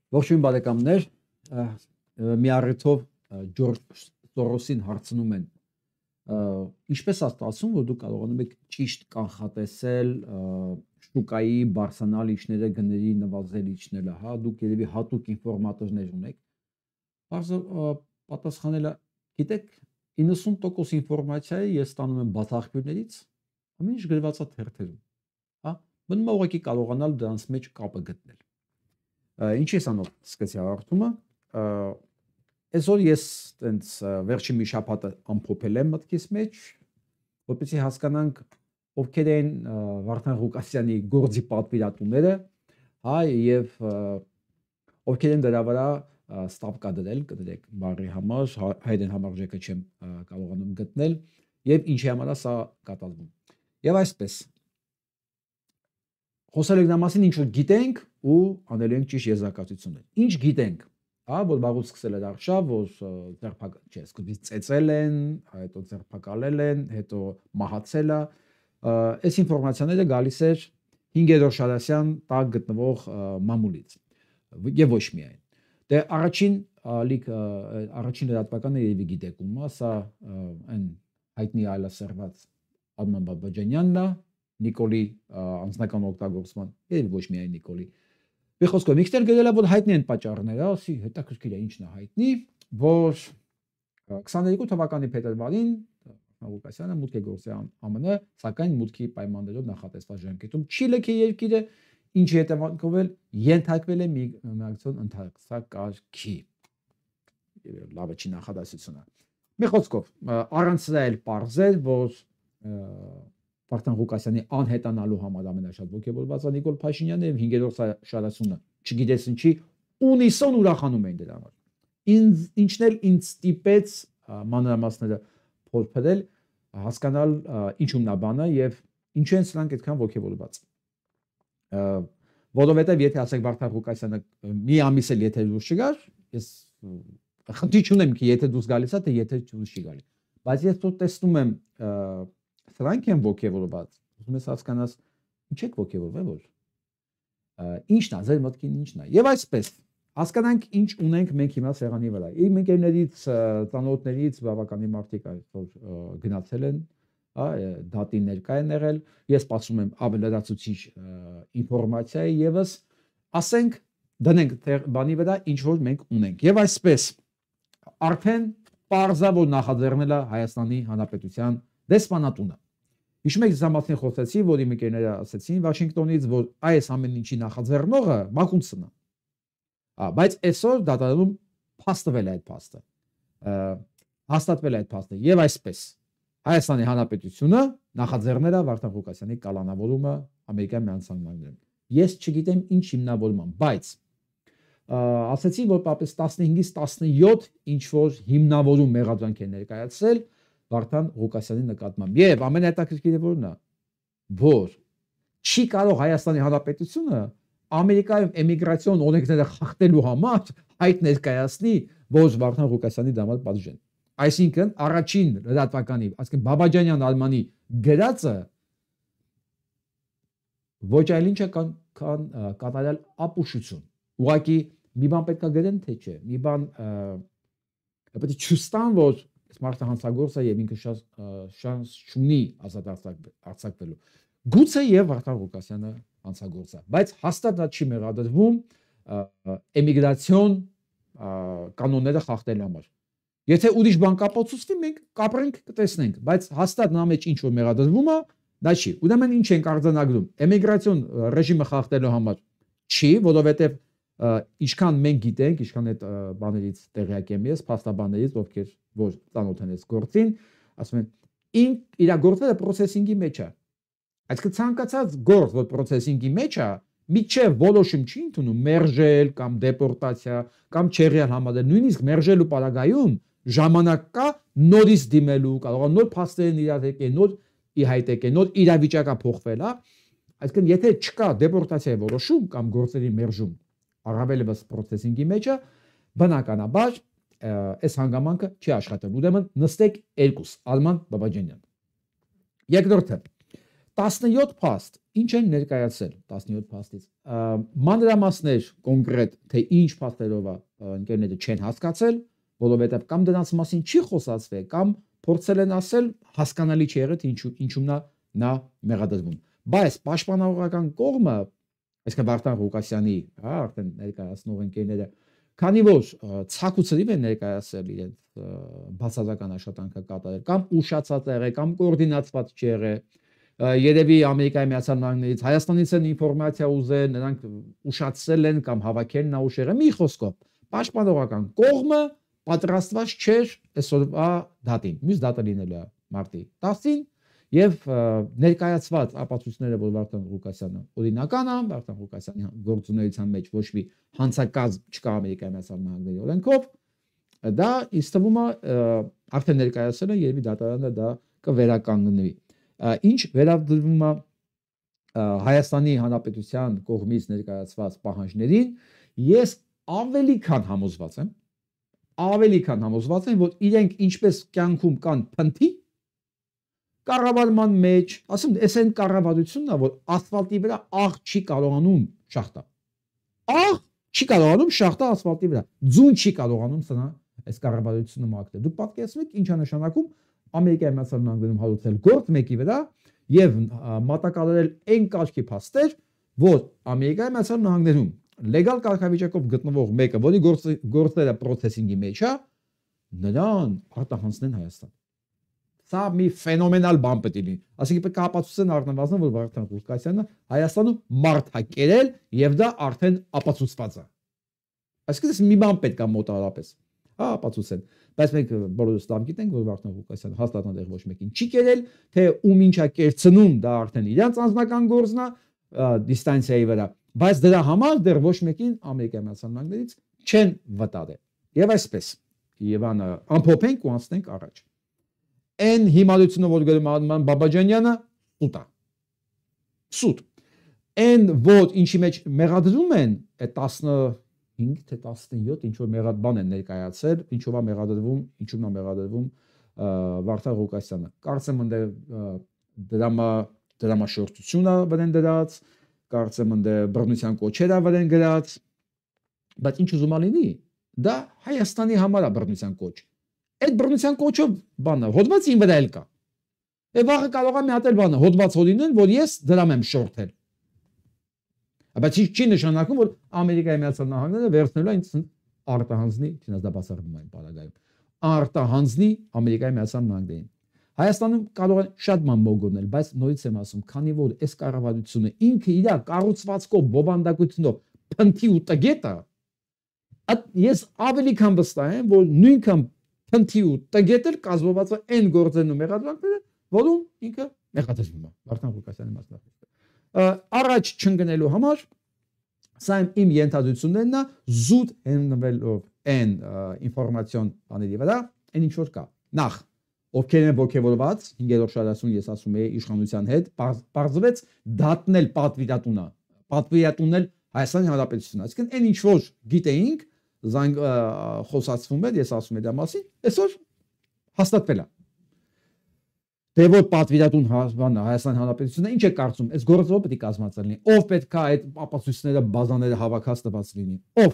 Ողջույն բարեկամներ, մի առիթով Ջորջ Սորոսին հարցնում են, ինչպես է ստացվում, որ դուք կարողանում եք ճիշտ կանխատեսել շուկայի բարձրանալիչները, գների նվազելիչները, հա, դուք երևի հատուկ ինֆորմատորներ ունեք։ Բարձր պատասխանելը, գիտեք, 90% ինֆորմացիայի ես ստանում եմ բացախբյուրներից, ամեն ինչ գրված է թերթերում, հա, մնում է ուղղակի կարողանալ դրանց մեջ կապը գտնել։ Ինչ ես անով սկսեցի հաղորդումը, այսօր ես տենց վերջի մի շաբաթը ամփոփել եմ մտքիս մեջ, որպեսզի հասկանանք ովքեր են Վարդան Ղուկասյանի գործի պատվիրատուները, հա, եւ ովքեր են դրա վրա ստապկա դրել, կդրեք բառի համար, հայերեն համարժեքը չեմ կարողանում գտնել, եւ ինչի համար է սա կատարվում։ Եվ այսպես խոսել ենք նրա մասին, ինչ որ գիտենք ու անելու ենք ճիշտ եզրակացություններ։ Ինչ գիտենք, հա, որ վաղուց սկսել էր արշավ, որ սկզբից ծեծել են, հետո ձերբակալել են, հետո մահացել է։ Այս ինֆորմացիաները գալիս էր 5-րդ Շարասյան տակ գտնվող մամուլից եւ ոչ միայն։ Դե առաջին լրատվականը երևի գիտեք ում է, սա այն հայտնի այլասերված Արման Բաբաջանյանն է, Նիկոլի անձնական օգտագործման, եւ ոչ միայն Նիկոլի։ Մի խոսքով, միքտեր գրել է, որ հայտնի են պատճառները, ասի հետաքրքիր է ինչն է հայտնի, որ 22 թվականի փետրվարին Ղուկասյանը մուտք է գործել ԱՄՆ, սակայն մուտքի պայմաններով նախատեսված ժամկետում չի լքի երկիրը, ինչի հետևանքով էլ ենթարկվել է միգրացիոն ընթացակարգի։ Լավը չի նախադասությունը։ Մի խոսքով, առանց սրա էլ պարզ էր, որ Վարդան Ղուկասյանի անհետանալու համար ամենաշատ ոգևորված է Նիկոլ Փաշինյանը եւ 5-րդ Շարասյունը, չգիտես ինչի, ունիսոն ուրախանում են դրա համար։ Ինչն էլ ինձ ստիպեց մանրամասները փորփրել, հասկանալ ինչու՞մն է բանը եւ ինչու են սրանք այդքան ոգևորված։ Որովհետեւ եթե ասեք Վարդան Ղուկասյանը մի ամիս էլ եթե դուրս չգար, ես խնդիր չունեմ କି եթե դուրս գալիս է, թե եթե դուրս չի գալի։ Բայց ես տեսնում եմ սրանք են ոգևորված, ուզում ես հասկանաս ինչ եք ոգևորվել, որ ինչն է, ձեր մտքին ինչն է։ Եվ այսպես հասկանանք ինչ ունենք մենք հիմա սեղանի վրա։ Իմ ընկերներից, ծանոթներից բավականին մարդիկ այսօր գնացել են, հա, դատի ներկա են եղել։ Ես սպասում եմ ավելացուցիչ ինֆորմացիայի եւս, ասենք դնենք բանի վրա ինչ որ մենք ունենք։ Եվ այսպես արդեն պարզա որ նախաձեռնել է Հայաստանի Հանրապետության դեսպանատունը։ Հիշում եք զամացին խոսեցի, որ իմ ընկերները ասեցին Վաշինգտոնից, որ այս ամեն ինչի նախաձեռնողը Մակունցն է։ Բայց այսօր դատարանում փաստվել է այդ փաստը։ Հաստատվել է այդ փաստը եւ այսպես Հայաստանի Հանրապետությունը նախաձեռնել է Վարդան Ղուկասյանի կալանավորումը Ամերիկայի Միացյալ Նահանգներում։ Ես չգիտեմ ինչ հիմնավորման, բայց ասեցի, որ պապես 15-ից 17 ինչ որ հիմնավորում մեղադրանք են ներկայացրել Վարդան Ղուկասյանի նկատմամբ։ Եվ ամենահետաքրքիրը որն է, որ չի կարող Հայաստանի Հանրապետությունը Ամերիկայում էմիգրացիոն օրենքները խախտելու համար այդ ներկայացնի, որ Վարդան Ղուկասյանի դամար պատժեն։ Այսինքն առաջին լրատվականի, այսինքն Բաբաջանյան Արմանի գրածը ոչ այլ ինչ է քան կատարյալ ապուշություն։ Ուղղակի մի բան պետք է գրեն, թե չէ։ Մի բան պետք է չստան, որ Մարդը հանցագործ է եւ ինքը շանս չունի ազատ արձակվելու։ Գուցե եւ Վարդան Ղուկասյանը հանցագործ է, բայց հաստատ դա չի մեղադրվում էմիգրացիոն կանոնները խախտելու համար։ Եթե ուրիշ բան կապացուցվի, մենք կապրենք, կտեսնենք, բայց հաստատ նա մեջ ինչ որ մեղադրվում է, դա չի։ Ուրեմն ինչ ենք արձանագրում։ Էմիգրացիոն ռեժիմը խախտելու համար չի, որովհետեւ ինչքան մենք գիտենք, ինչքան այդ բաներից տեղյակ եմ ես, փաստաբաններից, ովքեր որ ծանոթ են այս գործին, ասում են իրագործվելը processing-ի մեջ է։ Այսինքն ցանկացած գործ, որ processing-ի մեջ է, միջև որոշում չի ընդունում մերժել կամ դեպորտացիա կամ չեղյալ համարել, նույնիսկ մերժելու պարագայում ժամանակ կա նորից դիմելու, կարող է նոր փաստերն իրավեկել, նոր իհայտեկել, նոր իրավիճակը փոխվել, հա։ Այսինքն եթե չկա դեպորտացիայի որոշում կամ գործերի մերժում, առավելևս processing-ի մեջ է, բնականաբար այս հանգամանքը չի աշխատել։ Ուրեմն նստեք երկուս, Արման Բաբաջանյան։ Երկրորդը 17 փաստ ինչ են ներկայացել 17 փաստից մանրամասներ կոնկրետ թե ինչ փաստերով է ընկերները չեն հասկացել որովհետև կամ դրանց մասին չի խոսացվել կամ փորձել են ասել հասկանալի չի եղել թե ինչու նա մեղադրվում բայց պաշտպանողական կողմը այսինքն Վարդան Ղուկասյանի արդեն ներկայացնող ընկերները քանի որ ցակուցրիվ են ներկայացել իրենց բացասական աշխատանքը կատարել կամ ուշացած եղել կամ կոորդինացված չի եղել երևի Ամերիկայի Միացյալ Նահանգներից Հայաստանից են ինֆորմացիա ուզել նրանք ուշացրել են կամ հավաքել նա ուշերը մի խոսքով պաշտպանողական կողմը պատրաստված չէր այսօրվա դատին մյուս դատը լինելու է մարտի 10-ին եւ ներկայացված ապացույցները որ Վարդան Ղուկասյանը օրինական է Վարդան Ղուկասյանի գործունեության մեջ ոչ մի հանցակազմ չկա Ամերիկայի Միացյալ Նահանգների օրենքով դա ինձ թվում է արդեն ներկայացել են երևի դատարանը դա կվերականգնվի ինչ վերաբերում է Հայաստանի Հանրապետության կողմից ներկայացված պահանջներին ես ավելի քան համոզված եմ որ իրենք ինչպես կյանքում կան փնթի կառավարման մեջ ասում ես այն կառավարությունն է որ ասֆալտի վրա աղ չի կարողանում շախտա աղ չի կարողանում շախտա ասֆալտի վրա ձուն չի կարողանում սնա այս կառավարությունը մաքրել դուք պատկերացնում եք ինչ է նշանակում Ամերիկայի Միացյալ Նահանգներում հարուցել գործ մեկի վրա եւ մատակարարել այն կարգի փաստեր որ Ամերիկայի Միացյալ Նահանգներում լեգալ կարգավիճակով գտնվող մեկը որի գործերը processing-ի մեջ է նրան արտահանցնեն Հայաստան Սա մի ֆենոմենալ բան պետք է լինի։ Այսինքն կապացուցեն առնվազն որ Վարդան Ղուկասյանը Հայաստանում մարդակերել եւ դա արդեն ապացուցված է։ Այսինքն մի բան պետք է մոտավորապես ապացուցեն։ Բայց մենք բոլորս լավ գիտենք որ Վարդան Ղուկասյանը հաստատան դեռ ոչ մեկին չի կերել, թե ում ինչա կերցնում դա արդեն իրանց անձնական գործն է դիստանցիայի վրա, բայց դրա համար դեռ ոչ մեկին Ամերիկայի Միացյալ Նահանգներից չեն վտարել։ Եվ այսպես Եվանը ամփոփենք ու անցնենք առաջ։ Այն հիմարությունը որ գրում է Բաբաջանյանը սուտ է։ Սուտ։ Այն որ ինչի մեջ մեղադրում են այդ 15 թե 17 ինչ որ մեղադբան են ներկայացել, ինչով է մեղադրվում Վարդան Ղուկասյանը։ Կարծեմ ընդ դրամաշորթությունը վրան դրած, կարծեմ ընդ բռնության կոչերը վրան գրած, բայց ինչ ուզում լինի, դա Հայաստանի համար է բռնության կոչ։ Այդ բռնության կոչով բանը հոդված ին վրա էլ կա։ Է վաղը կարող է մի հատ էլ բանը հոդված հորինեն, որ ես դրամ եմ շորթել։ Բայց չի նշանակում, որ Ամերիկայի Միացյալ Նահանգները վերցնելու են արտահանձնի, չնայած դա բացառվում է պարագայում, արտահանձնի Ամերիկայի Միացյալ Նահանգներին։ Հայաստանում կարող են շատ բան մոգոնել, բայց նորից եմ ասում, քանի որ այս կառավարությունը ինքը իր կառուցվածքով, բովանդակությունով փնթի ու տգետ է, ես ավելի քան վստահ եմ, որ նույնքան փնթի ու տգետել կազմված է այն գործերն ու մեղադրանքները, որում ինքը մեղադրվում է Վարդան Ղուկասյանի մասնակցությամբ։ Առաջ չընկնելու համար սա իմ ենթադրություններն է զուտ հենվելով այն ինֆորմացիոն բաների վրա, այն ինչ որ կա։ Նախ ովքեր են ողջավորված 5-րդ շարասուն ես ասում եի իշխանության հետ, բարձվեց դատնել պատվիրատունել Հայաստանի Հանրապետությունը։ Այսինքն այն ինչ որ գիտեինք խոսացվում էր, ես ասում եմ դա մասին, այսօր հաստատվել է։ Դե որ պատվիրատուն Հայաստանի Հանրապետությունը ինչ է կարծում, այս գործը ով պետք է կազմած լինի, ով պետք է այդ ապացույցները բազաները հավաքած տված լինի, ով։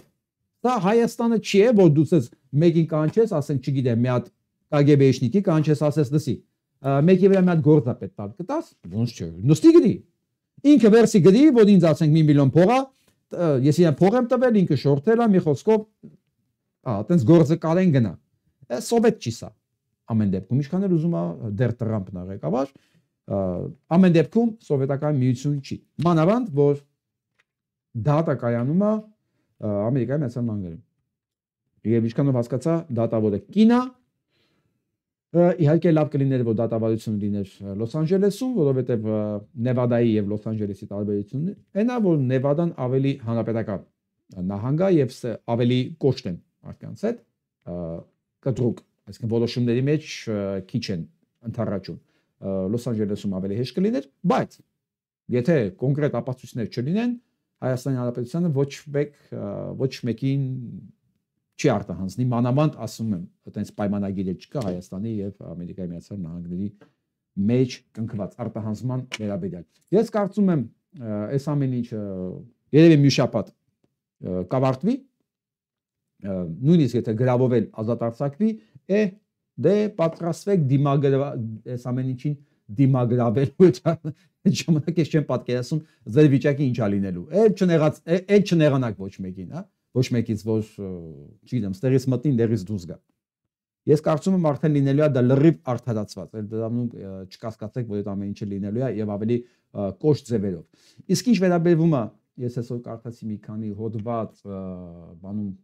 Դա Հայաստանը չի է, որ դու ցես մեկին կանչես, ասենք, չգիտեմ, մի հատ կագեբեշնիկի կանչես, ասես դսի։ Մեկի վրա մի հատ գործ է պետք տալ, կտաս, ոնց չէ։ Նստի գրի։ Ինքը վերսի գրի, որ ինձ ասենք 1 միլիոն փող է, ես իրեն փող եմ տվել, ինքը շորթել է, մի խոսքով, այտենց գործը կարեն գնա։ Սովետ չի սա։ Ամեն դեպքում ինչքան էլ ուզում է դեռ Տրամփն աղեկավար, ամեն դեպքում սովետական միություն չի։ Մանավանդ որ դատա կայանում է Ամերիկայի Միացյալ Նահանգներում։ Եվ ինչքանով հասկացա, դատավորը կին է, իհարկե լավ կլիներ որ դատավարությունը լիներ Լոս Անջելեսում, որովհետև Նևադայի եւ Լոս Անջելեսի տարբերությունն այն է, որ Նևադան ավելի հանրապետական նահանգ է եւ ավելի կոշտ են մարդկանց հետ կտրուկ, այսինքն որոշումների մեջ քիչ են ընթառաջում։ Լոս Անջելեսում ավելի հեշտ կլիներ, բայց եթե կոնկրետ ապացույցներ չլինեն, Հայաստանի Հանրապետությունը ոչ մեկին չի արտահանձնի, մանավանդ ասում եմ, այտենց պայմանագիր չկա Հայաստանի եւ Ամերիկայի Միացյալ Նահանգների մեջ կնքված արտահանձնման վերաբերյալ։ Ես կարծում եմ այս ամեն ինչը երևի մի շաբաթ կավարտվի, նույնիսկ եթե գրավովել ազատ արձակվի, դե պատրաստվեք այս ամեն ինչին դիմագրավելու այդ ժամանակ ես չեմ պատկերացնում ձեր վիճակը ինչա լինելու։ Այդ չնեղանակ ոչ մեկին, հա, ոչ մեկից որ չգիտեմ, ստերից մտնին, դերից դուրս գա։ Ես կարծում եմ արդեն լինելու է դա լրիվ արդարացված, այդ դրանում չկասկածեք, որ այդ ամեն ինչը լինելու է եւ ավելի կոշտ ձևերով։ Իսկ ինչ վերաբերվում է, ես այսօր կարդացի մի քանի հոդված բանում։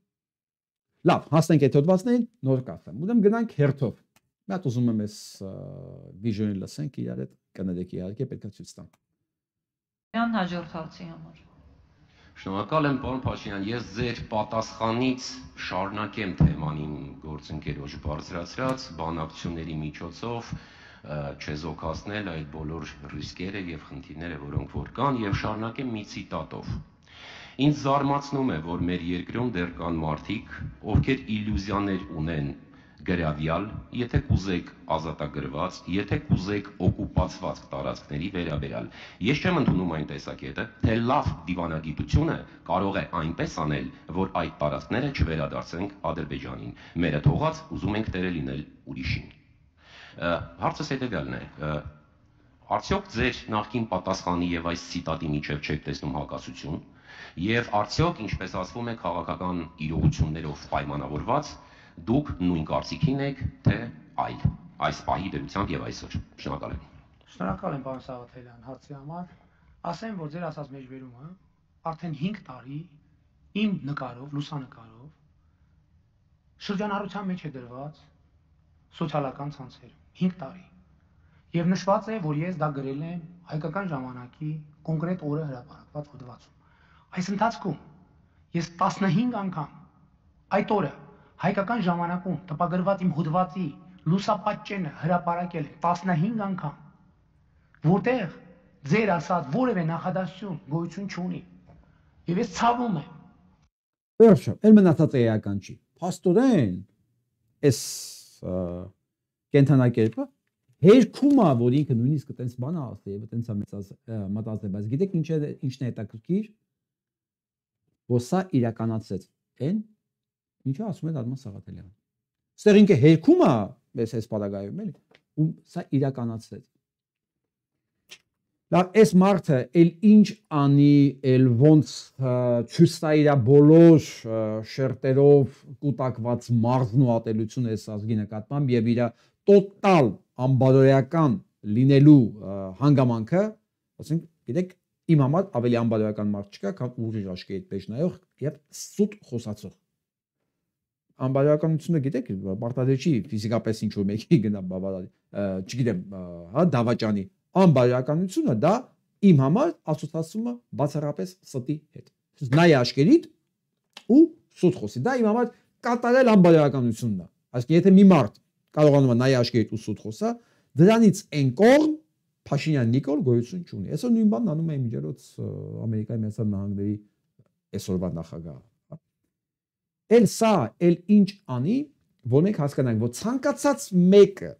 Լավ, հասնենք այդ հոդվածներին, նոր կասեմ։ Ուրեմն գնանք հերթով։ Մի հատ ուզում եմ այս վիժյոնը լսենք, իրար հետ կներեք իհարկե, պետք է ցույց տամ։ Յան հաջորդ հարցի համար։ Շնորհակալ եմ, պարոն Փաշինյան, ես ձեր պատասխանից շարունակեմ թեման իմ գործընկերոջ բարձրացրած բանակցությունների միջոցով չեզոքացնել այդ բոլոր ռիսկերը եւ խնդիրները, որոնք որ կան, եւ շարունակեմ մի ցիտատով։ Ինձ զարմացնում է, որ մեր երկրում դեռ կան մարդիկ, ովքեր իլյուզիաներ ունեն գրավյալ, եթե կուզեք ազատագրված, եթե կուզեք օկուպացված տարածքների վերաբերյալ։ Ես չեմ ընդունում այն տեսակետը, թե լավ դիվանագիտությունը կարող է այնպես անել, որ այդ տարածքները չվերադարձնենք Ադրբեջանին։ Մերը թողած ուզում ենք տերը լինել ուրիշին։ Հարցս հետևյալն է. արդյոք ձեր նախկին պատասխանի եւ այս ցիտատի միջև չեք տեսնում հակասություն, եւ արդյոք, ինչպես ասվում է, քաղաքական իրողություններով պայմանավորված դուք նույն կարծիքին եք, թե այլ, այս պահի դրությամբ եւ այսօր։ Շնորհակալ եմ։ Շնորհակալ եմ, պարոն Սաղաթելյան, հարցի համար։ Ասեմ, որ ձեր ասած մեջբերումը արդեն 5 տարի իմ նկարով, լուսանկարով շրջանառության մեջ է դրված սոցիալական ցանցերում 5 տարի։ Եվ նշված է, որ ես դա գրել եմ հայկական ժամանակի կոնկրետ օրը հրապարակված հոդվածում։ Այս ընթացքում ես 15 անգամ այդ օրը հայկական ժամանակում տպագրված իմ հոդվածի լուսապատճենը հրապարակել եմ 15 անգամ, որտեղ ձեր ասած որևէ նախադասություն գոյություն չունի։ Եվ ես ցավում եմ։ Վերջը, ել մնացած էական չի։ Փաստորեն այս կենթանակերպը հերքում է, որ ինքը նույնիսկ այտենց բան ասի եւ այտենց մտածել, բայց գիտեք ինչն է հետաքրքիր, որ սա իրականացեց այն, ինչը ասում է Արման Սաղաթելյանը։ Ստեղ ինքը հերքում է, այս պարագայում էլի, ու սա իրականացեց։ Լավ, այս մարդը էլ ինչ անի, էլ ոնց չուստա իր բոլոր շերտերով կուտակված մարզն ու ատելությունը այս ազգի նկատմամբ եւ իր տոտալ անբարոյական լինելու հանգամանքը, ասենք, գիտեք, իմ համար ավելի անբարոյական մարդ չկա, քան ուրիշ աչքի հետ պեջ նայող եւ սուտ խոսացող։ Անբարոյականությունը գիտեք, պարտադիր չի ֆիզիկապես ինչ որ մեկի գնա բավարարի, չգիտեմ, հա, դավաճանի։ Անբարոյականությունը դա իմ համար ասոցացում է բացառապես ստի հետ։ Նայ աչքերիդ ու սուտ խոսի։ Դա իմ համար կատարել անբարոյականությունն է։ Այսինքն եթե մի մարդ կարողանում է նայ աչքերիդ ու սուտ խոսա, դրանից այն կողմ Փաշինյան Նիկոլ գոյություն չունի։ Այսօր նույն բանն անում է միջերոց Ամերիկայի Միացյալ Նահանգների այսօրվա նախագահը։ Էլ սա, էլ ինչ անի, որ մենք հասկանանք, որ ցանկացած մեկը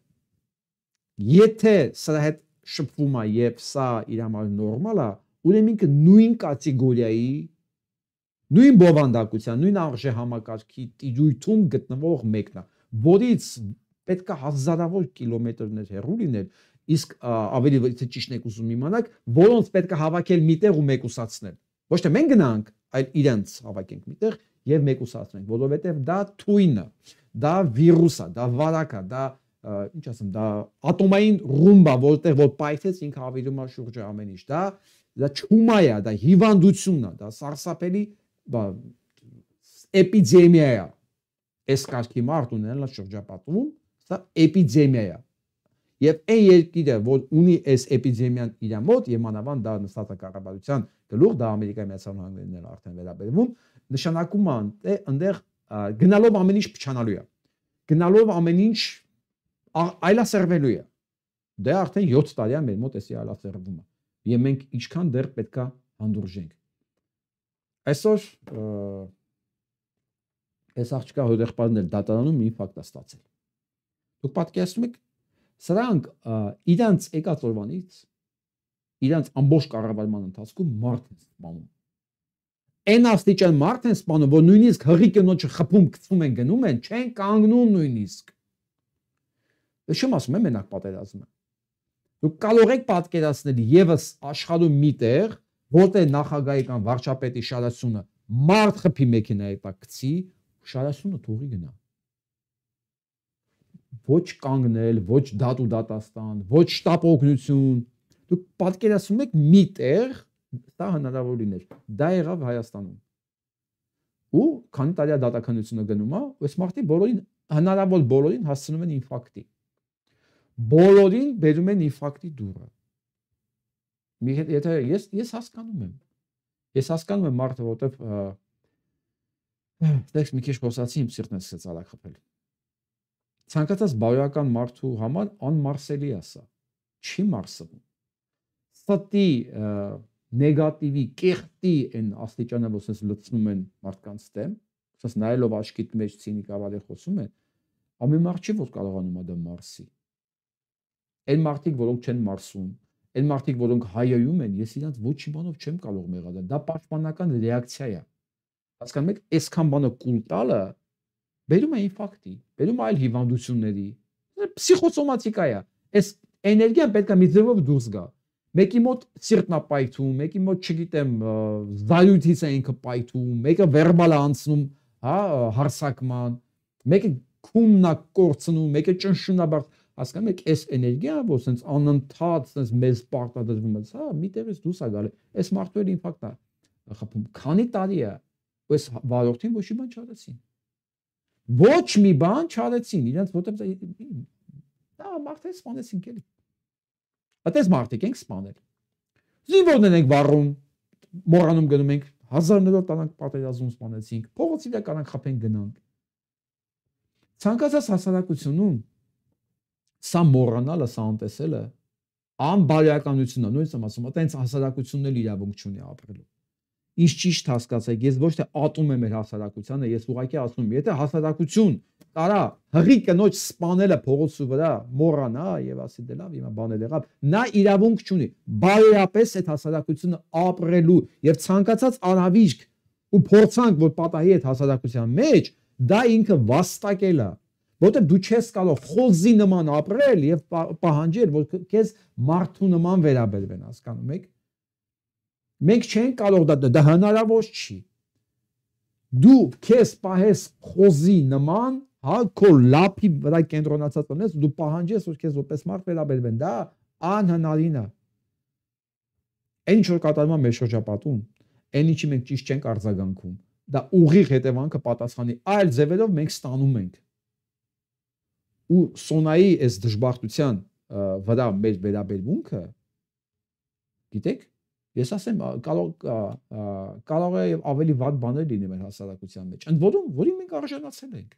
եթե սրա հետ շփվում է եւ սա իր համար նորմալ է, ուրեմն ինքը նույն կատեգորիայի, նույն բովանդակության, նույն արժեհամակարգի տիրույթում գտնվող մեկն է, որից պետք է հազարավոր կիլոմետրներ հեռու լինել, իսկ ավելի եթե ճիշտ եք ուզում իմանալ, որոնց պետք է հավաքել միտեղ ու մեկուսացնել։ Ոչ թե մենք գնանք, այլ իրենց հավաքենք միտեղ եւ մեկուսացնենք, որովհետեւ դա թույն է, դա վիրուս է, դա վարակ է, դա ինչ ասեմ, դա ատոմային ռումբ է, որտեղ որ պայթեց ինքը հավիրում է շուրջը ամեն ինչ, դա չումա է, դա հիվանդություն է, դա սարսափելի էպիդեմիա է։ Այս կարգի մարդ ունենալը շրջապատում, սա էպիդեմիա է։ Եվ այն երկիրը, որ ունի այս էպիդեմիան իր մոտ, եւ մանավանդ դա նստած է կառավարության գլուխ, դա Ամերիկայի Միացյալ Նահանգներն էլ արդեն վերաբերվում, նշանակում է այնտեղ գնալով ամեն ինչ փչանալու է։ Գնալով ամեն ինչ այլասերվելու է։ Դե արդեն 7 տարի է մեր մոտ էսի այլասերվում է։ Եվ մենք ինչքան դեռ պետքա հանդուրժենք։ Այսօր այս աղջկա հոդեղբարն էլ դատարանում մի ֆակտ է ստացել։ Դուք պատկերացնում եք, Սրանք իրանց եկած օրվանից իրանց ամբողջ կառավարման ընթացքում մարդ են սպանում։ Այն աստիճան մարդ են սպանում, որ նույնիսկ հղի կնոջը խփում գցում են գնում են, չեն կանգնում նույնիսկ։ Ես չեմ ասում եմ մենակ պատերազմը։ Դուք կարող եք պատկերացնել եւս աշխարհում մի տեղ, որտեղ նախագահի կամ վարչապետի շարասյունը մարդ խփի մեքենայի տակ գցի, շարասյունը թողի գնա։ Ոչ կանգնել, ոչ դատ ու դատաստան, ոչ շտապ օգնություն։ Դուք պատկերացնում եք մի տեղ, դա հնարավոր լիներ։ Դա եղավ Հայաստանում։ Ու քանի տարի դատականությունը գնում է, այս մարդի բոլորին հնարավոր բոլորին հասցնում են ինֆարկտի։ Բոլորին բերում են ինֆարկտի դուրը։ Եթե ես հասկանում եմ։ Ես հասկանում եմ մարդը, որտեվ դες մի քիչ խոսացի իմ սիրտն է սկսեց արագ խփել։ Ցանկացած բարոյական մարդու համար անմարսելի է սա։ Չի մարսվում։ Ստի նեգատիվի, կեղտի են աստիճանը, որ ասես լցնում են մարդկանց դեմ, ասես նայելով աչքիդ մեջ ցինիկավար է խոսում են, ամեն մարդ չի որ կարողանում է դա մարսի։ Այն մարդիկ, որոնք չեն մարսում, այն մարդիկ, որոնք հայայում են, ես իրանց ոչ մի բանով չեմ կարող մեղադրել, դա պաշտպանական ռեակցիա է։ Հասկանում եք, այսքան բանը կուլ տալը բերում է ինֆարկտի, բերում է այլ հիվանդությունների, պսիխոսոմատիկա է։ Այս էներգիան պետք է մի ձևով դուրս գա։ Մեկի մոտ սիրտն է պայթում, մեկի մոտ չգիտեմ, զայրույթից է ինքը պայթում, մեկը վերբալ է անցնում, հա, հարսակման, մեկը քունն է կորցնում, մեկը ճնշումն է բարձ, հասկանում եք, այս էներգիան, որ sense անընդհատ sense մեզ պարտադրվում է, հա, մի տեղից դուրս է գալի։ Այս մարդու էլ ինֆարկտ է խփում։ Քանի տարի է, այս վարորդին ոչ մի բան չարեցին։ Ոչ մի բան չարեցին, իրենց որտեղ դա մարդը սպանեցին էլի։ Այդպես մարդիկ ենք սպանել։ Զինվորներ ենք վառում, մոռանում գնում ենք, հազարներով տանանք պատերազմ սպանեցինք, փողոցի վրա կանանք խփենք գնանք։ Ցանկացած հասարակությունում սա մոռանալը, սա անտեսելը անբարոյականություն է, նույնիսկ եմ ասում, այտենց հասարակությունն էլ իրավունք չունի ապրելու։ Ինչ ճիշտ հասկացեք, ես ոչ թե ատում եմ մեր հասարակությանը, ես ուղղակի ասում եմ, եթե հասարակություն կարա հղի կնոջ սպանելը փողոցի վրա մոռանա եւ ասի դե լավ, հիմա բանել եղավ, նա իրավունք չունի բարոյապես այդ հասարակությունը ապրելու եւ ցանկացած արհավիրք ու փորձանք, որ պատահի այդ հասարակության մեջ, դա ինքը վաստակել է, որտեղ դու չես կարող խոզի նման ապրել եւ պահանջել, որ քեզ մարդու նման վերաբերվեն, հասկանում եք։ Մենք չենք կարող դա հնարավոր չի։ Դու քեզ պահես խոզի նման, հա, քո լափի վրա կենտրոնացած ունես, դու պահանջես, որ քեզ որպես մարդ վերաբերվեն, դա անհնարին է։ Այն ինչ որ կատարվում է մեր շրջապատում, այն ինչի մենք ճիշտ չենք արձագանքում, դա ուղիղ հետևանքը պատասխանի այլ ձևերով մենք ստանում ենք։ Ու Սոնայի այս դժբախտության վրա մեր վերաբերմունքը, գիտեք, ես ասեմ, կարող է ավելի վատ բաներ լինի մեր հասարակության մեջ, ընդ որում, որին մենք արժանացել ենք։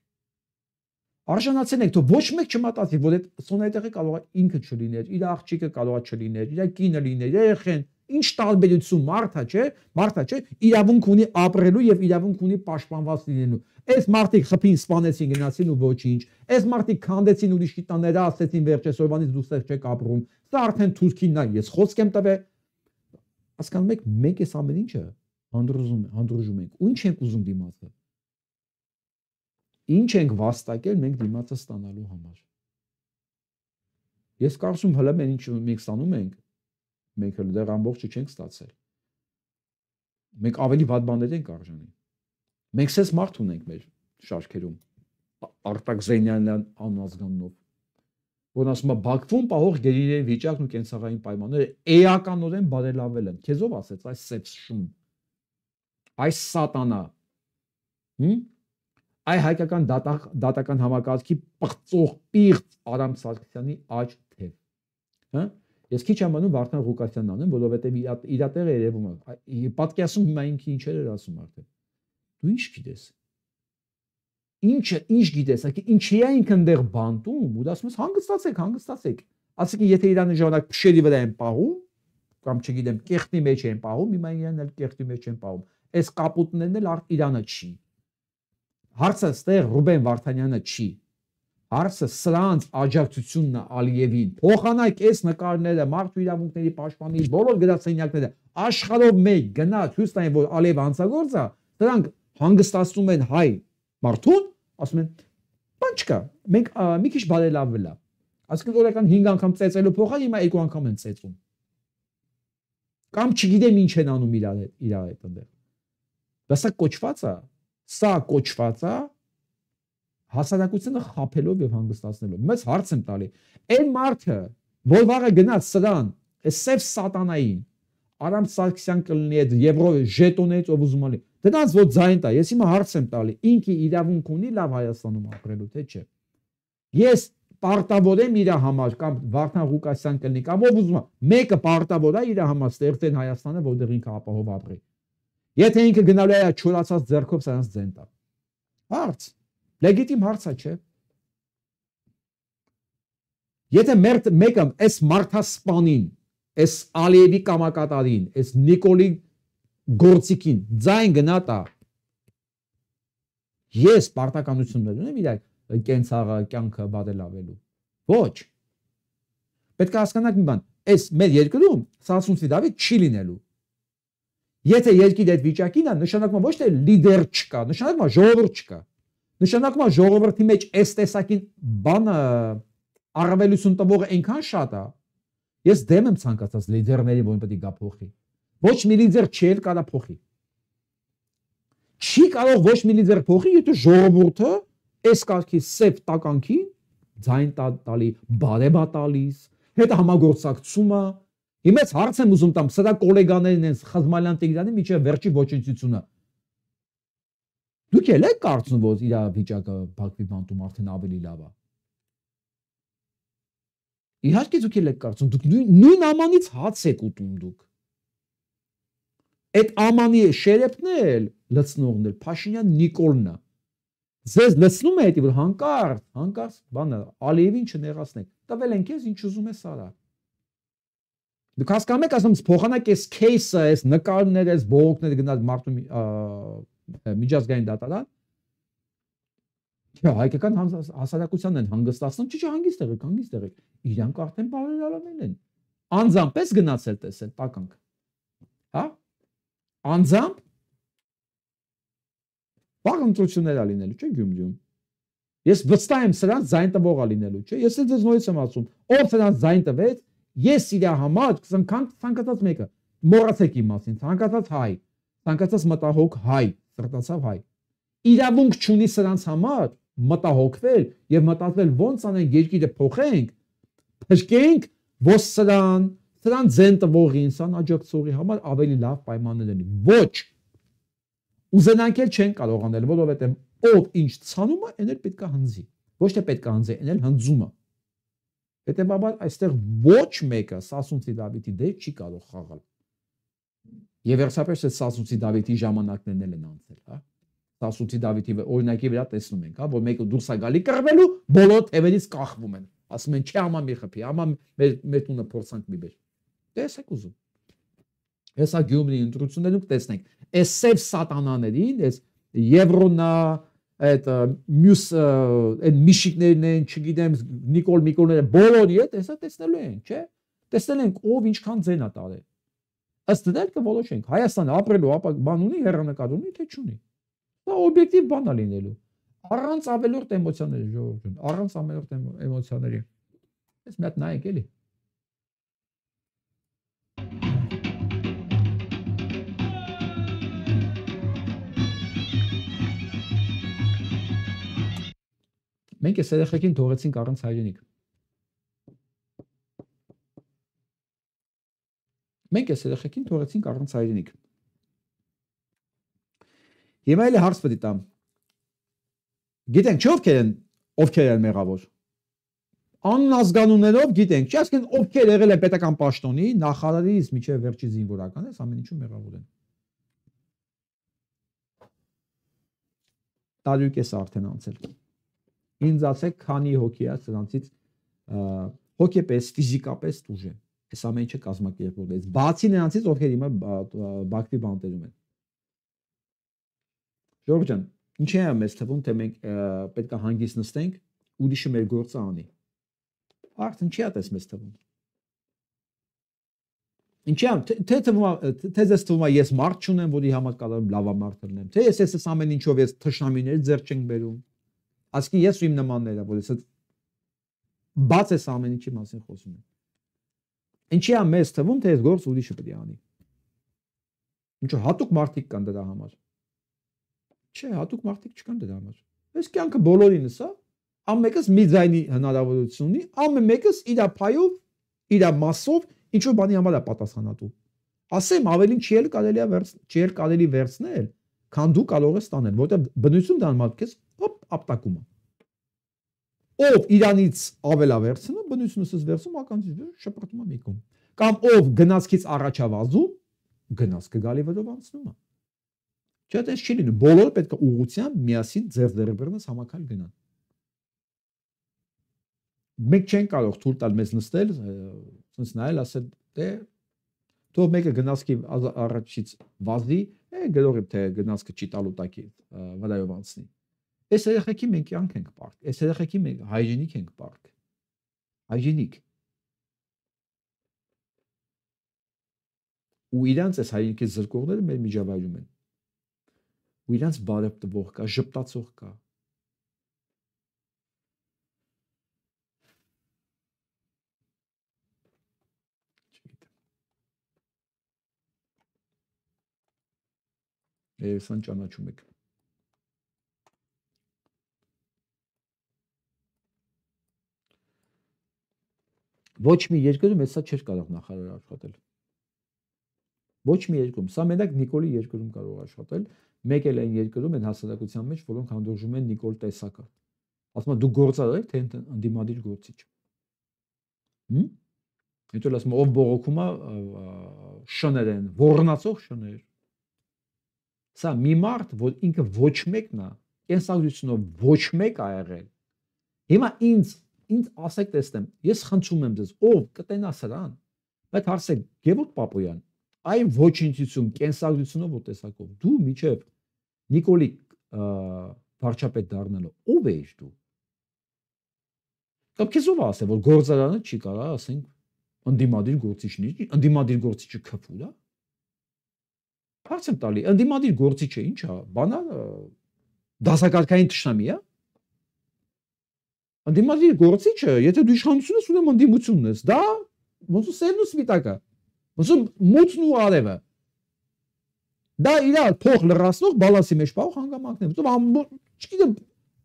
Արժանացել ենք, թող ոչ մեկ չմտածի, որ այդ Սոնայի տեղը կարող է ինքը չլիներ, իր աղջիկը կարող է չլիներ, իր կինը լիներ, երեխեն, ինչ տարբերություն մարդա, չէ, իրավունք ունի ապրելու եւ իրավունք ունի պաշտպանված լինելու։ Այս մարդիկ խփին սպանեցին, գնացին ու ոչինչ։ Այս մարդիկ քանդեցին ուրիշի տաները, ասեցին վերջես օրվանից դու ստեղ չեք ապրում։ Սա արդեն Թուրքինն է, ես խոսք եմ տվել։ Հասկանում եք, մենք այս ամեն ինչը հանդուրժում ենք։ Ու ինչ ենք ուզում դիմացը։ Ինչ ենք վաստակել մենք դիմացը ստանալու համար։ Ես կարծում հələ մենք ինչ մենք ստանում ենք, մենք հələ դեռ ամբողջը չենք ստացել։ Մենք ավելի վատ բաներ ենք արժանի։ Մենք սես մարդ ունենք մեր շարքերում։ Արտակ Զենյանյան անազգաննով, որ ասում է Բաքվում պահող գերիների վիճակն ու կենցաղային պայմանները էականորեն բարելավել են։ Քեզով ասեց այս սեպշուն, այս սատանա, այ հայկական դատական համակարգի պղծող պիղծ Արամ Սարգսյանի աջ թև։ Հա? Ես քիչ ամանում Վարդան Ղուկասյանն անեմ, որովհետև իր տեղը երևում է։ Պատկերացնում հիմա ինքը ինչեր էր ասում արդեն։ Դու ինչ գիտես։ Ինչ գիտես, ինչի է ինքն դեռ բանտում, ու ասում ես հանգստացեք։ Ասեք եթե իրանը ժամանակ փշերի վրա են պահում, կամ չգիտեմ, կեղտի մեջ են պահում, հիմա իրան էլ կեղտի մեջ են պահում։ Այս կապուտներն էլ Իրանը չի։ Հարցը ստեղ Ռուբեն Վարդանյանը չի։ Հարցը սրանց աջակցությունն է Ալիևին։ Փոխանակ այս նկարները մարդու իրավունքների պաշտպանի բոլոր գրասենյակները աշխարհով մեկ գնա ցույց տային, որ Ալիևը հանցագործ է, դրանք հանգստացնում են հայ մարդուն, ասում են, բան չկա, մենք մի քիչ բարելավվել է։ Այսինքն օրական 5 անգամ ծեծելու փոխան հիմա 2 անգամ են ծեծում։ Կամ չգիտեմ ինչ են անում իրար հետ այնտեղ։ Դա սա կոչված է հասարակությունը խափելով եւ հանգստացնելով։ Մեծ հարց եմ տալի։ Այն մարդը, որ վաղը գնաց սրան, այս սև սատանային, Արամ Սարգսյան կլինի այդ եվրո ժետոնից ով ուզում ալի։ Դրանց որ ձայն տա, ես հիմա հարց եմ տալի, ինքը իրավունք ունի լավ Հայաստանում ապրելու, թե չէ։ Ես պարտավոր եմ իր համար կամ Վարդան Ղուկասյան կլինի կամ ով ուզում է, մեկը պարտավոր է իր համար ստեղծեն Հայաստանը, որտեղ ինքը ապահով ապրի։ Եթե ինքը գնալու է չորացած ձեռքով սրանց ձեն տա։ Հարց լեգիտիմ հարց է, չէ։ Եթե մեկը այս մարդասպանին, այս Ալիևի կամակատարին, այս Նիկոլի գործիքին ձայն գնա տա, ես պարտականություններ ունեմ իր կենցաղը կյանքը բարելավելու։ Ոչ։ Պետք է հասկանաք մի բան, այս մեր երկրում Սասունցի Դավիթ չի լինելու։ Եթե երկիրը այդ վիճակին է, նշանակում է ոչ թե լիդեր չկա, նշանակում է ժողովուրդ չկա։ Նշանակում է ժողովրդի մեջ այս տեսակին բանը առավելություն տվողը այնքան շատ է։ Ես դեմ եմ ցանկացած լիդերների, որ պետք է գա փոխի։ Ոչ մի լիդեր չի կարող փոխի։ Չի կարող ոչ մի լիդեր փոխի, եթե ժողովուրդը այս կարգի սև տականքին ձայն տալի, բարև տալիս, հետ համագործակցումը։ Հիմա հարց եմ ուզում տամ, սրա գոլեգաներն են Խզմալյան Տիգրանի միջև վերջի ոչնչությունը։ Դուք եք կարծում, որ իր վիճակը Բաքվի բանտում արդեն ավելի լավ է։ Իհարկե դուք եք կարծում, դուք նույն ամանից հաց եք ուտում դուք։ Այդ ամանի շերեփն էլ լցնողն էլ Փաշինյան Նիկոլն է։ Ձեզ լցնում է դա, որ հանկարծ բանը Ալիևին չնեղացնեք։ Տվել են քեզ ինչ ուզում ես արա։ Դուք հասկանում եք, ասում փոխանակ այս кейսը, այս նկարները, այս բողոքները գնաց մարդու միջազգային դատարան։ Չէ, հայկական հասարակությանն են հանգստացնում, չի հանգիստ եղեք։ Իրանք արդեն բարելավվել են։ Անձամբ էս գնացել տեսել տականք։ Հա? Անձամբ բաղ ընտրություններ ա լինելու, չէ՞ Գյումրիում։ Ես վստահ եմ սրանց ձայն տվող ա լինելու, չէ՞։ Ես էլ ձեզ նորից եմ ասում, ով սրանց ձայն տվեց, ես իր համար ցանկացած մեկը, մոռացեք իմ մասին, ցանկացած հայ, ցանկացած մտահոգ հայ, սրտացավ հայ։ Իրավունք չունի սրանց համար մտահոգվել եւ մտածել ոնց անենք երկիրը փոխենք, փրկենք, որ սրան ձեն տվողին, սրան աջակցողի համար ավելի լավ պայմաններ լինի։ Ոչ։ Ուզենանք էլ չեն կարող անել, որովհետեւ ով ինչ ցանում է, այն էլ պետք է հնձի։ Ոչ թե պետք է հնձի, այն էլ հնձում է։ Հետևաբար այստեղ ոչ մեկը Սասունցի Դավիթի դեր չի կարող խաղալ։ Եվ վերջապես այդ Սասունցի Դավիթի ժամանակներն են անցել, հա։ Սասունցի Դավիթի օրինակի վրա տեսնում ենք, հա, որ մեկը դուրս է գալի կռվելու, բոլոր թևերից կախվում են։ Ասում են, չէ, ամա մի խփի, ամա մեր տունը փորձանք մի բեր։ Տեսեք ուզում։ Հեսա Գյումրի ընտրություններում տեսնենք, այս սև սատանաներին, այս Եվրոնա, այդ մյուս այդ միշիկներն են, չգիտեմ, Նիկոլները, բոլորի հետ հեսա տեսնելու են, չէ։ Տեսնել ենք ով ինչքան ձեն է տարել։ Ըստ դրա կորոշենք, Հայաստանը ապրելու բան ունի, հեռանկար ունի, թե չունի։ Դա օբյեկտիվ բան է լինելու։ Առանց ավելորդ էմոցիաների ժողովուրդ, առանց ավելորդ էմոցիաների։ Ես մի հատ նայեք էլի։ Մենք այս երեխեքին թողեցինք առանց հայրենիք։ Մենք այս երեխեքին թողեցինք առանց հայրենիք։ Հիմա էլ հարց պետք է տամ։ Գիտենք չէ ովքեր են մեղավոր։ Անազգանուններով գիտենք, չէ՞ ասեն ովքեր եղել են պետական պաշտոնի, նախարարից միջև վերջի զինվորական, այս ամեն ինչու մեղավոր են։ Տարյուկես արդեն անցել։ Ինձ ասեք, քանի հոգի է սրանցից հոգեպես, ֆիզիկապես տուժ է։ Այս ամեն ինչը կազմակերպվեց։ Բացի նրանցից, ովքեր հիմա Բաքվի բանտերում են։ Ժորժ ջան, ինչի՞ է մեզ թվում, թե մենք պետք է հանգիստ նստենք, ուրիշը մեր գործը անի։ Արդեն չի ատես մեզ թվում։ Ինչի՞ թե ձեզ թվում է ես մարդ չունեմ, որի համար կարող եմ լավամարդ լինեմ։ Թե ես ամեն ինչով ես թշնամիներ ձեռք չենք բերում։ Ասկի ես ու իմ նմանները, որ ես բաց ես ամեն ինչի մասին խոսում եմ։ Ինչի՞ է մեզ թվում, թե այս գործը ուրիշը պետք է անի։ Ինչո հատուկ մարդիկ կան դրա համար։ Չէ, հատուկ մարդիկ չկան դրա համար։ Այս կյանքը բոլորինս է, ամենքս մի ձայնի հնարավորություն ունի, ամեն մեկս իր փայով, իր մասով ինչ որ բանի համար է պատասխանատու։ Ասեմ ավելին չի կարելի վերցնել, քան դու կարող ես ստանել, որտեղ բնություն դառնում մարդկես ապտակում է։ Ով իրանից ավել է վերցնում, բնությունս վերցում, ականջից շպրտում է մի կողմ։ Կամ ով գնացքից առաջ է վազում, գնացքը գալի վրով անցնում է։ Չէ՞ դες չի լինում, բոլորը պետք է ուղղությամբ միասին ձեռբերնես համակալ գնան։ Մենք չենք կարող թույլ տալ մեզ նստել, sense նայել, ասել, դե թող մեկը գնացքի առաջից վազի, գլորի թե գնացքը չի տալու տակի վրայով անցնի։ Այս երեխեքի մենք կյանք ենք պարկ, այս երեխեքի մենք հայժենիկ ենք պարկ։ Հայժենիկ։ Ու իրանց այս հայրենիքից զրկողները մեր միջավայրում են։ Ու իրանց բարև տվող կա, ժպտացող կա։ Սան ճանաչում եք։ Ոչ մի երկրում հեսա չէր կարող նախարար աշխատել։ Ոչ մի երկրում, սա մենակ Նիկոլի երկրում կարող աշխատել, մեկ էլ այն երկրում են հասարակության մեջ, որոնք հանդուրժում են Նիկոլ տեսակը։ Ասում են դու գործար ես, թե ընդդիմադիր գործիչ։ Հետո ասում ով բողոքում է շներ են, ոռնացող շներ։ Սա մի մարդ, որ ինքը ոչ մեկն է, կենսագրությունով ոչ մեկ ա եղել։ Հիմա ինձ ասեք տեսնեմ, ես խնդրում եմ ձեզ, ով կտենա սրան, բայց հարցեք Գևորգ Պապոյան, այն ոչնչություն, կենսագրությունով ու տեսակով, դու միջև Նիկոլի վարչապետ դառնալը, ով ես դու։ Կամ քեզ ով ասել, որ գործարանը չի կարա, ասենք, ընդդիմադիր ընդդիմադիր գործիչը քֆուր է։ Հարց եմ տալի, ընդդիմադիր գործիչը ինչ է, բանա դասակարգային թշնամի է։ Ընդդիմադիր գործիչը, եթե դու իշխանություն ես ունեմ ընդդիմությունն ես, դա ոնց ու սերն ու սպիտակը, ոնց ու մութն ու արևը։ Դա իրար փող լրացնող բալանսի մեջ պահող հանգամանքներ, ոնց չգիտեմ,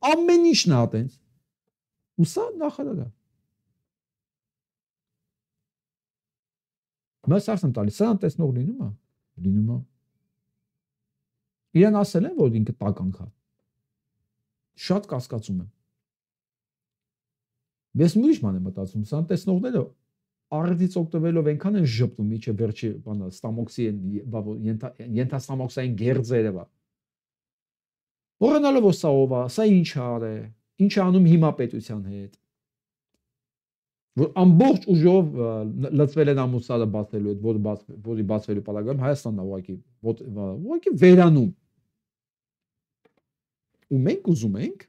ամեն ինչն է այտենց։ Ու սա նախարարը։ Մաս ասեմ տալի, սա անտեսնող լինում է։ Լինում է։ Իրան ասել են, որ ինքը տականք է։ Շատ կասկածում եմ։ Ես ուրիշ բան եմ մտածում, սա տեսնողները առիթից օգտվելով այնքան են ժպտում, իջը վերջի բանը ստամոքսի ենթաստամոքսային գերձերը բա։ Որոնալով սա ով է, սա ինչ է, ինչ է անում հիմա պետության հետ։ Որ ամբողջ ուժով լծվել են ամուսալը բացելու հետ, որի բացվելու պարագայում Հայաստանն է ուղղակի վերանում։ Ու մենք ուզում ենք,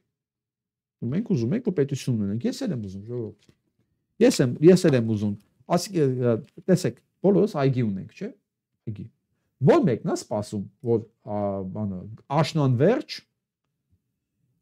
որ պետություն ունենք։ Ես էլ եմ ուզում, ժողովուրդ։ Ես էլ եմ ուզում։ Տեսեք, բոլորս այգի ունենք, չէ՞։ Այգի։ Որ մեկն է սպասում, որ բանը աշնան վերջ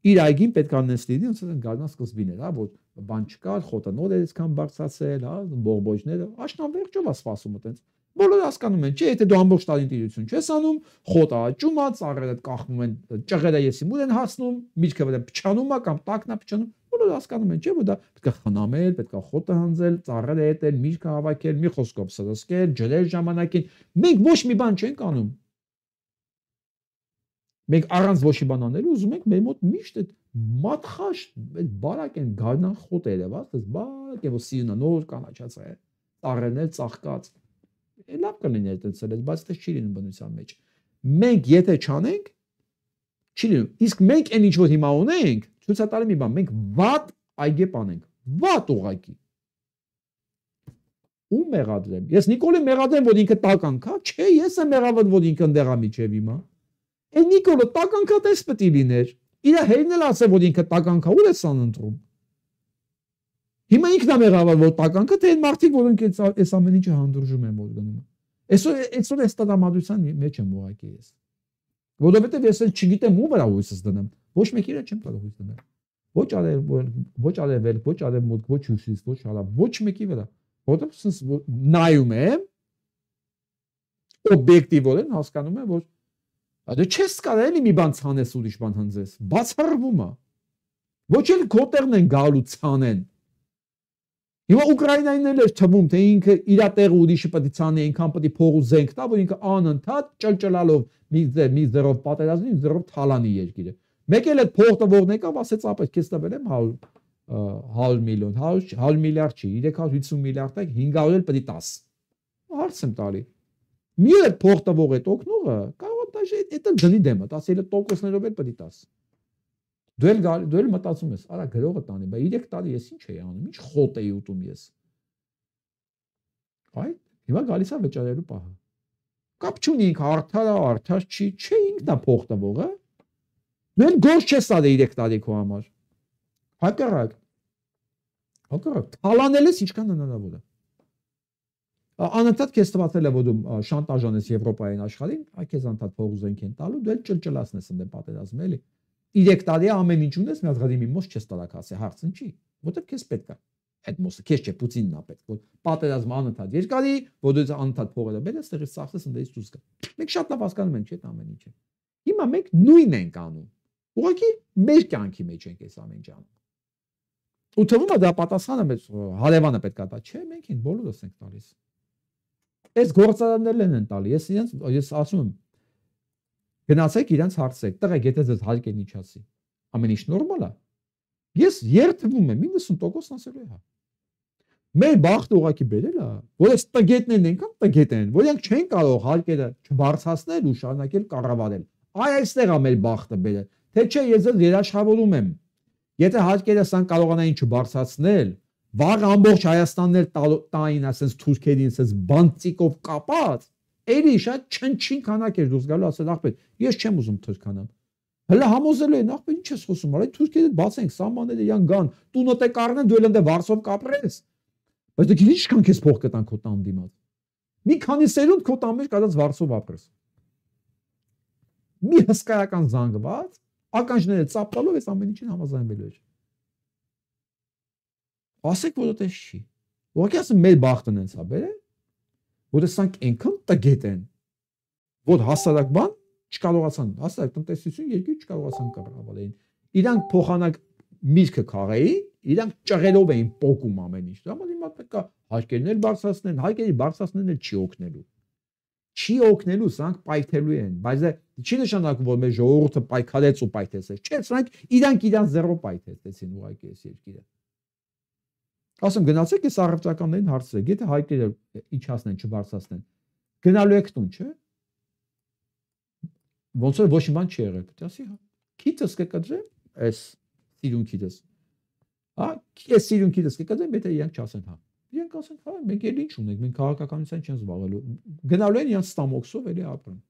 իր այգին պետք է աննեսնի, ոնց ասեն գարնան սկզբին էր, հա, որ բան չկար, խոտը նոր էր այսքան բարձրացել, հա, բողբոջները, աշնան վերջով է սպասում այտենց։ Բոլորը հասկանում են, չէ, եթե դու ամբողջ տարին տիրություն չես անում, խոտը աճում է, ծառերը կախվում են, ճղերը եսի մուր են հասնում, միջքը վրա փչանում է կամ տակն է փչանում, բոլորը հասկանում են, չէ, որ դա պետք է խնամել, պետք է խոտը հանձել, ծառերը հետել, միջքը հավաքել, մի խոսքով սրսկել, ջրել ժամանակին։ Մենք ոչ մի բան չենք անում։ Մենք առանց ոչ մի բան անելու ուզում ենք մեր մոտ միշտ այդ մատխաշ, այդ բարակ են գարնան խոտերը, բաց, բարակ է որ սիրունա նոր կանաչած է, ծառերն էլ ծաղկած։ Լավ կլիներ այդպես էլ, բայց դա չի լինում բնության մեջ։ Մենք եթե չանենք, չի լինում։ Իսկ մենք այն ինչ որ հիմա ունենք, ցույց է տալի մի բան, մենք վատ այգեպան ենք, վատ ուղակի։ Ու մեղադրեմ։ Ես Նիկոլին մեղադրեմ, որ ինքը տականք է, չէ, ես եմ մեղադրում, որ ինքը ընդեղա միջև հիմա։ Այն Նիկոլը տականքա տես պետք է լիներ։ Իր հերն էլ ասել, որ ինքը տականքա, ուր է սան ընտրում։ Հիմա ինքն է մեղավոր որ տականքը թե այն մարդիկ որոնք այս ամեն ինչը հանդուրժում են որ գնում։ Այսօր այս տղամարդության մեջ եմ ուղակի ես։ Որովհետև ես էլ չգիտեմ ում վրա հույսս դնեմ։ Ոչ մեկի վրա չեմ կարող հույս դնել։ Ոչ արևել, ոչ արևմուտք, ոչ հյուսիս, ոչ հարավ, ոչ մեկի վրա։ Որովհետև նայում եմ օբյեկտիվորեն հասկանում եմ որ դու չես կարող էլի մի բան ցանես ուրիշ բան հնձես։ Բացառվում է։ Ոչ էլ քոտերն են գալու ցանեն։ Հիմա Ուկրաինային էլ էր թվում թե ինքը իր տեղը ուրիշը պետք է ցանի, այնքան պետք է փող ու զենք տա, որ ինքը անընդհատ ճլճլալով մի զերով պատերազմի, զերով թալանի երկիրը։ Մեկ էլ այդ փող տվողն եկավ, ասեց ապա քեզ տվել եմ 100 միլիոն, 100 միլիարդ չի, 350 միլիարդ է, 500 էլ պետք է 10։ Հարց եմ տալի։ Մի էլ փող տվող այդ օգնողը կարող է դաժե դա դնի դեմը, 10%-ներով էլ պետք է 10։ Դու էլ մտածում ես, արա գրողը տանի, բա 3 տարի ես ինչ էի անում, ինչ խոտ էի ուտում ես։ Այ, հիմա գալիս է վճարելու պահը։ Կապ չունի ինքը արդար չի, չէ ինքն է փող տվողը։ Դու էլ գործ չես արել 3 տարի քո համար։ Հակառակ, թալանել ես ինչքան հնարավոր է։ Անընդհատ քեզ թվացել է որ դու շանտաժանես Եվրոպային աշխարհին, այ քեզ անընդհատ փող զենք են տալու, դու էլ ճլճլացնես ընդ պատերազմը էլի։ 3 տարի ամեն ինչ ունես, մի հատ գադի մի մոս չես տալակ ասի, հարցն չի, որտեվ քեզ պետք է։ Այդ մոսը քեզ չէ, Պուտինն է պետք, որ պատերազմը անընդհատ երկարի, որ դու անընդհատ փողերը բերես, տեղից ծախսես ընդից դուրս գա։ Մենք շատ լավ հասկանում ենք, չէ՞, ամեն ինչը։ Հիմա մենք նույնն ենք անում։ Ուղղակի մեր կյանքի մեջ ենք այս ամեն ինչ անում։ Ու թվում է դա պատասխանը մեծ հարևանը պետք է տա, չէ, մենք ենք բոլորս ենք տալիս։ Այս գործարաններն են տալի, ես ասում եմ գնացեք իրանց հարցեք, տղեկ, եթե ձեզ հարկ են իջացի, ամեն ինչ նորմալ է։ Ես երթվում եմ 90% ասելու է հա։ Մեր բախտը ուղղակի բերել է, որ այս տգետներն ենքան տգետ են, որ իրենք չեն կարող հարկերը չբարձրացնել ու շարունակել կառավարել։ Այ այստեղ է մեր բախտը բերել։ Թե չէ ես ձեզ երաշխավորում եմ։ Եթե հարկերը սան կարողանային չբարձրացնել, վաղ ամբողջ Հայաստանն էլ տային ասես թուրքերին ասես բանտիկով կապած, էլի շատ չնչին քանակ էր դուրս գալու ասել ախպետ, ես չեմ ուզում թուրքանամ։ Հələ համոզելու են ախպետ ինչ ես խոսում, այ թուրքերը բացենք սահմանները իրան գան, տունոտ է կառնեն դու էլ ընդ Վարշավ կապրես։ Բայց դու գիտես ինչքան քեզ փող կտան քո տան դիմաց։ Մի քանի սերունդ քո տան մեջ կադած Վարշավ ապրես։ Մի հսկայական զանգված, ականջները ծապտալով այս ամեն ինչին համաձայնվելու էր։ Ասեք որ դա չի։ Ուղղակի ասեմ մեր բախտն են սա բերել, որ դրանք այնքան տգետ են, որ հասարակ բան չկարողացան, հասարակ տնտեսություն երկիր չկարողացան կառավարել։ Իրանք փոխանակ միրգը քաղեին, իրանք ճղելով էին պոկում ամեն ինչ։ Դա հիմա պետք է հարկերն էլ բարձրացնեն, հարկերի բարձրացնելն էլ չի օգնելու։ Չի օգնելու, սրանք պայթելու են, բայց դա չի նշանակում, որ մեր ժողովուրդը պայքարեց ու պայթեցեց։ Չէ, սրանք իրանք զերո պայթեցեցին ուղղակի այս երկիրը։ Ասում գնացեք այս առողջականներին հարցրեք, եթե հայկերը իջացնեն, չբարձրացնեն, գնալու եք տուն, չէ՞։ Ոնց որ ոչ մի բան չի եղել, պետք է ասի, հա։ Քիթս կկտրեմ, այս սիրունքիդս։ Հա, այս սիրունքիդս կկտրեմ, եթե իրանք չասեն, հա։ Իրանք ասեն, հա, մենք էլ ինչ ունենք, մենք քաղաքականության չեն զբաղվելու։ Գնալու են իրանք ստամոքսով էլի ապրեն։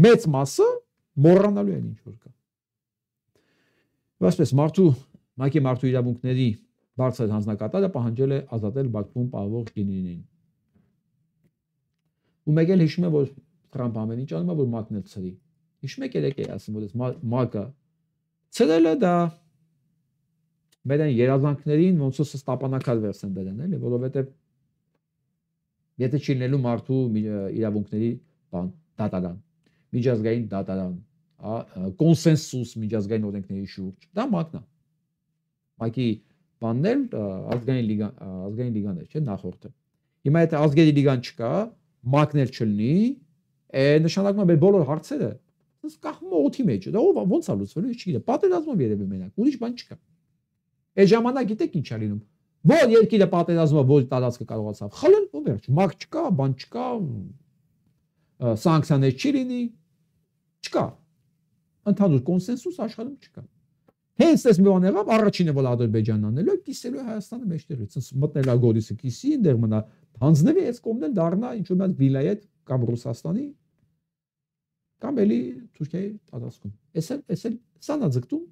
Մեծ մասը մոռանալու են ինչ որ կա։ Այսպես մարդու իրավունքների բարձր հանձնակատարը պահանջել է ազատել Բաքվում պահվող գինիներին։ Ու մեկ էլ հիշում է, որ Թրամփ ամեն ինչ անում է, որ մակն էլ ցրի։ Հիշում եք եկեք ասում, որ այս մակը ցրելը դա մեր այն երազանքներին ոնց որ ստապանակալ վերցեն դրան, էլի, որովհետև եթե չի լինելու մարդու իրավունքների բան, դատարան, միջազգային դատարան, կոնսենսուս միջազգային օրենքների շուրջ, դա մակն է։ Մակի բանն էլ ազգային լիգան է, չէ՞, նախորդը։ Հիմա եթե ազգային լիգան չկա, մակն էլ չլինի, նշանակում է մեր բոլոր հարցերը ըստ կախվում օդի մեջ է։ Դա ո՞նց է լուծվելու, ես չգիտեմ։ Պատերազմով երևի մենակ, ուրիշ բան չկա։ Այդ ժամանակ գիտեք ինչ է լինում։ Որ երկիրը պատերազմով որ տարածքը կարողացավ խլել, ու վերջ, մակ չկա, բան չկա, սանկցիաներ չի լինի, չկա։ Ընդհանուր կոնսենսուս աշխարհում չկա։ Հենց այս մի բան եղավ, առաջինը որ Ադրբեջանն անելու է, կիսելու է Հայաստանը մեջտեղից, մտնել է Գորիսը կիսի, այնտեղ մնա հանձնվի, այս կողմն էլ դառնա ինչ-որ մի վիլայետ կամ Ռուսաստանի կամ էլի Թուրքիայի տարածքում։ Էս էլ սանա ձգտում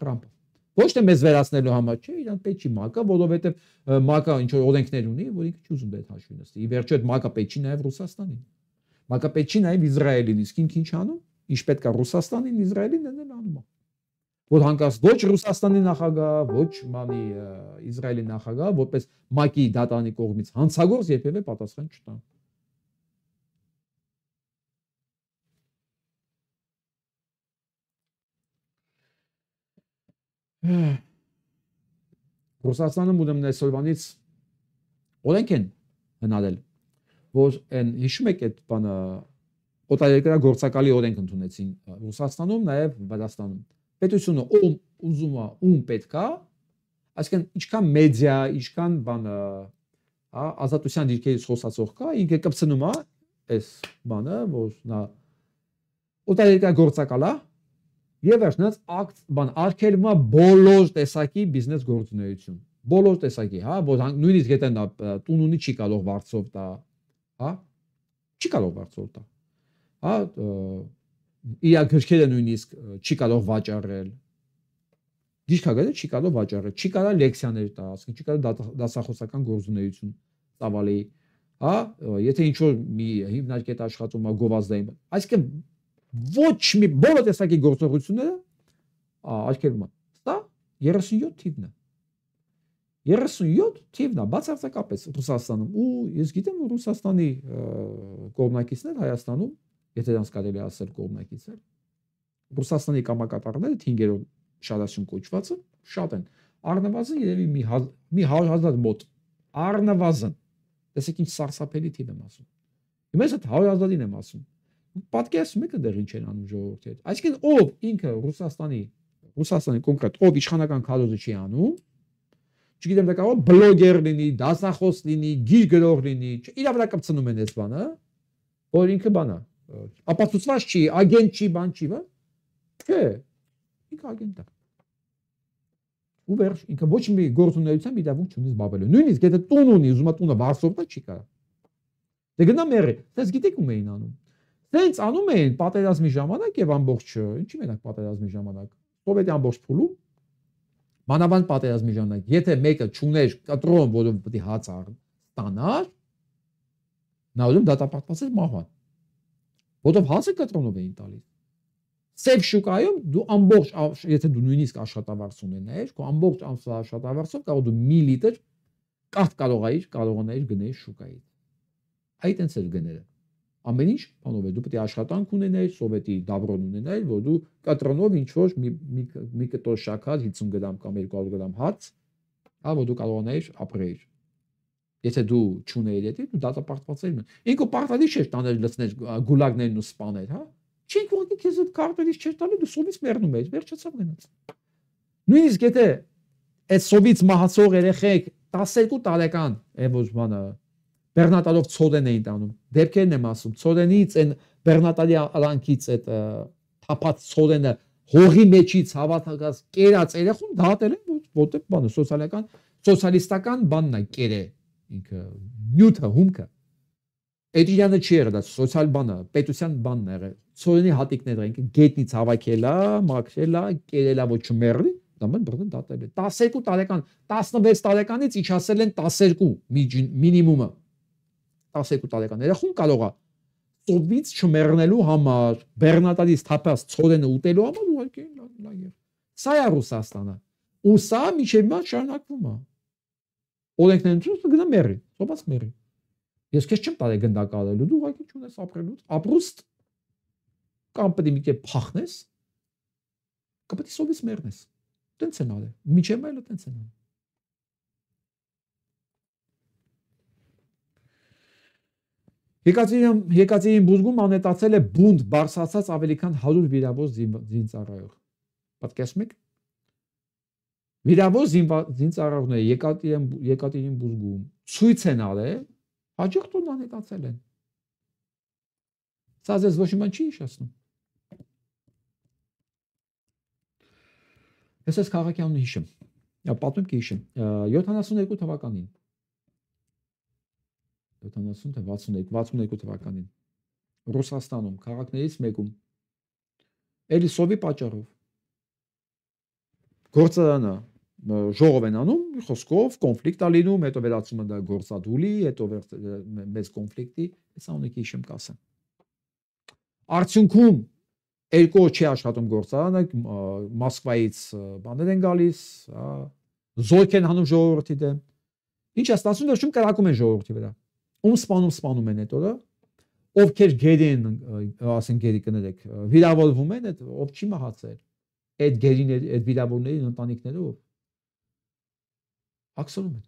Թրամփը։ Ոչ թե մեզ վերացնելու համար, չէ, իրան պետք չի ՄԱԿ-ը, որովհետև ՄԱԿ-ը ինչ որ օրենքներ ունի, որ ինքը չի ուզում դա հաշվի նստի։ Ի վերջո այդ ՄԱԿ-ը պետք չի նաև Ռուսաստանին։ ՄԱԿ-ը պետք չի նաև Իսրայելին, իսկ ինքը ինչ անում, ինչ պետք է Ռուսաստանին, Իսրայելին դնել անում է։ Որ հանկարծ ոչ Ռուսաստանի նախագահ, ոչ մանի Իսրայելի նախագահ, որպես ՄԱԿ-ի դատարանի կողմից հանցագործ երբևէ պատասխան չտան։ Ռուսաստանը մուտում նեսօրվանից օրենք են հնարել, որ այն հիշում եք այդ բանը օտարերկրագործակալի օրենք ընդունեցին Ռուսաստանում, նաև Վրաստանում։ Պետությունը ում ուզում է, ում պետք է, այսինքն ինչքան մեդիա, ինչքան բանը, հա, ազատության դիրքերից խոսացող կա, ինքը կպցնում է այս բանը, որ նա օտարերկրագործակալ է, եւ վերջնած ակտ բան արգելվում է բոլոր տեսակի բիզնես գործունեություն, բոլոր տեսակի, հա, որ նույնիսկ եթե նա տուն ունի չի կարող վարձով տա, հա, չի կարող վարձով տա, հա, իր գրքերը նույնիսկ չի կարող վաճառել, դիրքագետը չի կարող վաճառել, չի կարող լեկցիաներ տա, ասենք չի կարող դասախոսական գործունեություն ծավալի, հա, եթե ինչ որ մի հիմնարկետ աշխատում է գովազդային, այսինքն ոչ մի բոլոր տեսակի գործողությունները արգելվում են։ Սա 37 թիվն է։ 37 թիվն է, բացարձակապես Ռուսաստանում ու ես գիտեմ որ Ռուսաստանի կողմնակիցներ Հայաստանում, եթե դրանց կարելի է ասել կողմնակիցներ, Ռուսաստանի կամակատարները 5-րդ շարասյուն կոչվածը շատ են։ Առնվազն երևի մի 100,000 մոտ։ Առնվազն։ Տեսեք ինչ սարսափելի թիվ եմ ասում։ Հիմա ես այդ 100,000-ին եմ ասում։ Պատկերացնում եք դեռ ինչ են անում ժողովրդի հետ։ Այսինքն ով ինքը Ռուսաստանի կոնկրետ ով իշխանական քարոզը չի անում, չգիտեմ դա կարող բլոգեր լինի, դասախոս լինի, գիր գրող լինի, իր վրա կպցնում են այս բանը, որ ինքը բանա, ապացուցված չի, ագենտ չի, բան չի, բա։ Չէ, ինքը ագենտ է։ Ու վերջ, ինքը ոչ մի գործունեությամբ իրավունք չունի զբաղվելու։ Նույնիսկ եթե տուն ունի, ուզում է տունը վարձով տա, չի կարող։ Դե գնա մերի, դες գիտեք ում էին անում։ Դենց անում էին պատերազմի ժամանակ եւ ամբողջ, ինչի մենակ պատերազմի ժամանակ, սովետի ամբողջ փուլում, մանավանդ պատերազմի ժամանակ, եթե մեկը չուներ կտրոն, որը պետք է հաց ստանար, նա ուզում դատապարտված էր մահվան։ Որտեղ հացը կտրոնով էին տալիս։ Սև շուկայում դու ամբողջ, եթե դու նույնիսկ աշխատավարձ ունենայիր, քո ամբողջ ամսվա աշխատավարձով կարող դու 1 լիտր կաթ կարողանայիր գնել շուկայից։ Այդ այնց էր գները։ Ամեն ինչ բանով է, դու պետք է աշխատանք ունենայիր, սովետի դաբրոն ունենայիր, որ դու կտրոնով ինչ որ մի կտոր շաքար 50 գրամ կամ 200 գրամ հաց, հա, որ դու կարողանայիր ապրեիր։ Եթե դու չունեիր դա, դու դատապարտված էիր։ Ինքը պարտադիր չէր տանել լցնել գուլագներն ու սպաներ, հա։ Չենք ուղղակի քեզ այդ կարտերից չէր տալի, դու սովից մեռնում էիր, վերջացավ գնաց։ Նույնիսկ եթե այդ սովից մահացող երեխեք 12 տարեկան, ոչ բանը Բեռնատալով ցոդեն էին տանում։ Դեպքերն եմ ասում, ցոդենից այն Բեռնատալի արանքից այդ թափած ցոդենը հողի մեջից հավատացած կերած երախուն դատել են, որտեղ բանը սոցիալիստական բանն է կերե, ինքը նյութը, հումքը։ Այդ իրանը չի եղել, դա սոցիալ բանը, պետության բանն է եղել։ Ցոդենի հատիկները ինքը գետնից հավաքելա, մաքրելա, կերելա, ոչ չմեռնի, դա մեն բռնեն դատել է։ 12 տարեկան, 16 տարեկանից իջացել են 12 մինիմումը։ 12 տարեկան երախուն կարող է սովից չմեռնելու համար, Բեռնատալից թափած ցորենը ուտելու համար ուղղակի լագեր։ Սա է Ռուսաստանը։ Ու սա միջև մա շարունակվում է։ Օրենքներն ցույց գնա մեռի, սոված մեռի։ Ես քեզ չեմ տալի գնդակալելու, դու ուղղակի չունես ապրելու։ Ապրուստ կամ պետք է մի կերպ փախնես, կամ պետք է սովից մեռնես։ Տենց են արել։ Միջև այլը տենց են արել։ Եկատերինբուրգում անետացել է բունտ բարձրացած ավելի քան 100 վիրավոր զինծառայող։ Պատկերացնում եք։ Վիրավոր զինծառայողները Եկատերինբուրգում ցույց են արել, հաջող տուն անետացել են։ Սա ձեզ ոչ մի բան չի հիշեցնում։ Ես այս քաղաքի անունը հիշեմ։ Պատմեմ կհիշեմ։ 72 թվականին 70 թե 62 թվականին Ռուսաստանում քաղաքներից մեկում Էլիսովի պատճառով գործարանը ժողով են անում, խոսքով կոնֆլիկտ ա լինում, հետո վերածում են դա գործադուլի, հետո մեծ կոնֆլիկտի, այս անունը հիշեմ կասեմ։ Արդյունքում երկու չի աշխատում գործարանը, Մոսկվայից բաներ են գալիս, զորք են հանում ժողովրդի դեմ։ Ինչ է ստացվում, դեռ կրակում են ժողովրդի վրա։ Ում սպանում են այդ օրը, ովքեր գերի են, ասենք գերի կներեք, վիրավորվում են, ով չի մահացել։ Այդ գերիների, այդ վիրավորների ընտանիքներով ակսոնում են։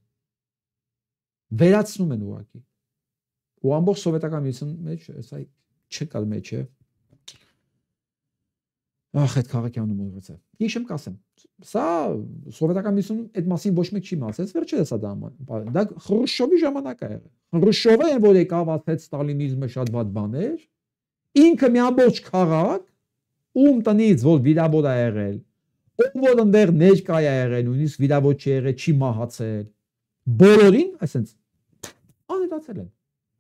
Վերացնում են ուղղակի։ Ու ամբողջ սովետական միության մեջ, սա չկար մեջ է։ Ախ, այդ քաղաքի անունը մոռացա։ Հիշեմ կասեմ։ Սա սովետական միությունում այդ մասին ոչ մեկ չի մտածեց, վերջերս է դա Խրուշչովի ժամանակ է եղել։ Խրուշչովը որ եկավ ասեց ստալինիզմը շատ վատ բան էր, ինքը մի ամբողջ քաղաք, ում տնից որ վիրավոր է եղել, ով որ ընդեր ներկա է եղել, նույնիսկ վիրավոր չի եղել, չի մահացել, բոլորին, այսպես անհետացել են։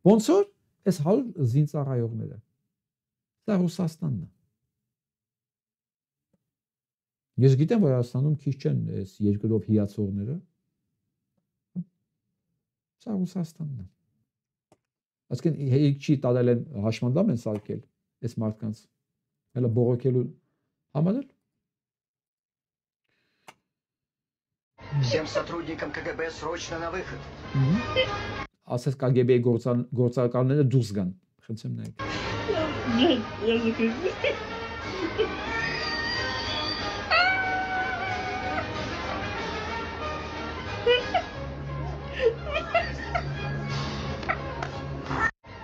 Ոնց որ այս 100 զինծառայողները։ Դա Ռուսաստանն է։ Ես գիտեմ, որ Հայաստանում քիչ չեն այս երկրով հիացողները։ Սա Ռուսաստանն է։ Այսինքն հեիք չի տալել են հաշմանդամ են սարքել այս մարդկանց։ Հələ բողոքելու համար էլ։ Всем сотрудникам КГБ срочно на выход. Ասես ԿԳԲ-ի գործարարները դուրս գան։ Խնդրեմ նայեք։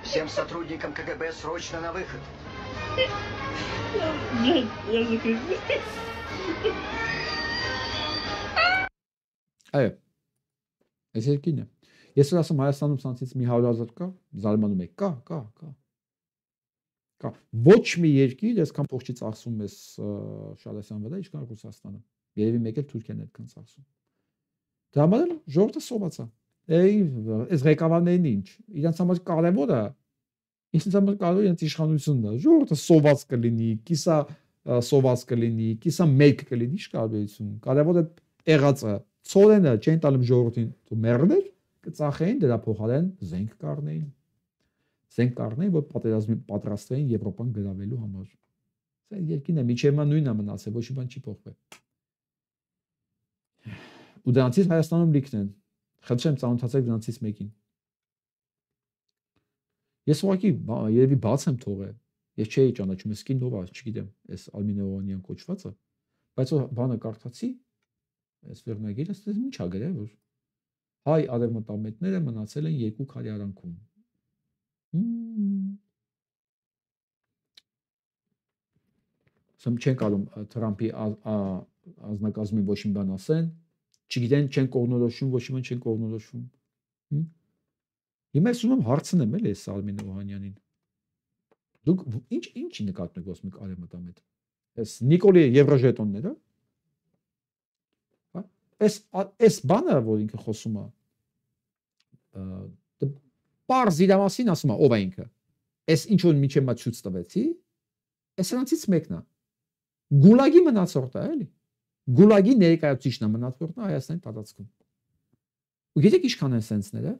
Всем сотрудникам КГБ срочно на выход. Այո։ Այս երկինը։ Ես որ ասում Հայաստանում ցանցից մի 100,000 կա, զարմանում եք, կա։ Ոչ մի երկիր այսքան փող չի ծախսում այս Շալասյան վրա, ինչքան Ռուսաստանը։ Երևի մեկ էլ Թուրքիան այդքան ծախսում։ Դա համար էլ ժողովուրդը սոված է։ Այս ղեկավարներին ինչ։ Իրանց համար կարևոր է։ Ինձ համար կարևոր է իրենց իշխանությունն է։ Ժողովուրդը սոված կլինի, կիսա սոված կլինի, կիսա մեկ կլինի, ինչ կարևորություն։ Կարևոր է եղածը։ Ցորենը չեն տալում ժողովրդին ու մեռներ կծախեին դրա փոխարեն զենք կառնեին։ Զենք կառնեին, որ պատերազմի պատրաստվեին Եվրոպան գրավելու համար։ Սա երկինը միջևմա նույնն է մնացել, ոչ մի բան չի փոխվել։ Ու դրանցից Հայաստանում լիքն են։ Խնդրեմ ծանոթացեք դրանցից մեկին։ Ես ուղղակի երևի բաց եմ թողել։ Ես չէի ճանաչում ես կինովա, չգիտեմ, այս Արմինե Օվանյան կոչվածը, բայց որ բանը կարդացի, այս վերնագիրը ստես ինչ ա գրել որ հայ արևմտամետները մնացել են երկու քարի արանքում։ Սա չեն կարում Թրամփի ազնագազմին ոչ մի բան ասեն, չգիտեն չեն կողնորոշում, ոչ մի բան չեն կողնորոշում։ Հիմա ես ուզում եմ հարցնեմ էլի այս Արմինե Օվանյանին։ Դուք ինչի նկատում եք ոսմիկ արևմտամետ։ Այս Նիկոլի Եվրոժետոնները Այս բանը, որ ինքը խոսում է, պարզ իրամասին ասում է, ով է ինքը, այս ինչ որ միջև մա ցույց տվեցի, այս նրանցից մեկն է, գուլագի մնացորդը էլի, գուլագի ներկայացուցիչն է մնացորդն է Հայաստանի տարածքում, ու գիտեք ինչքան են սենսները,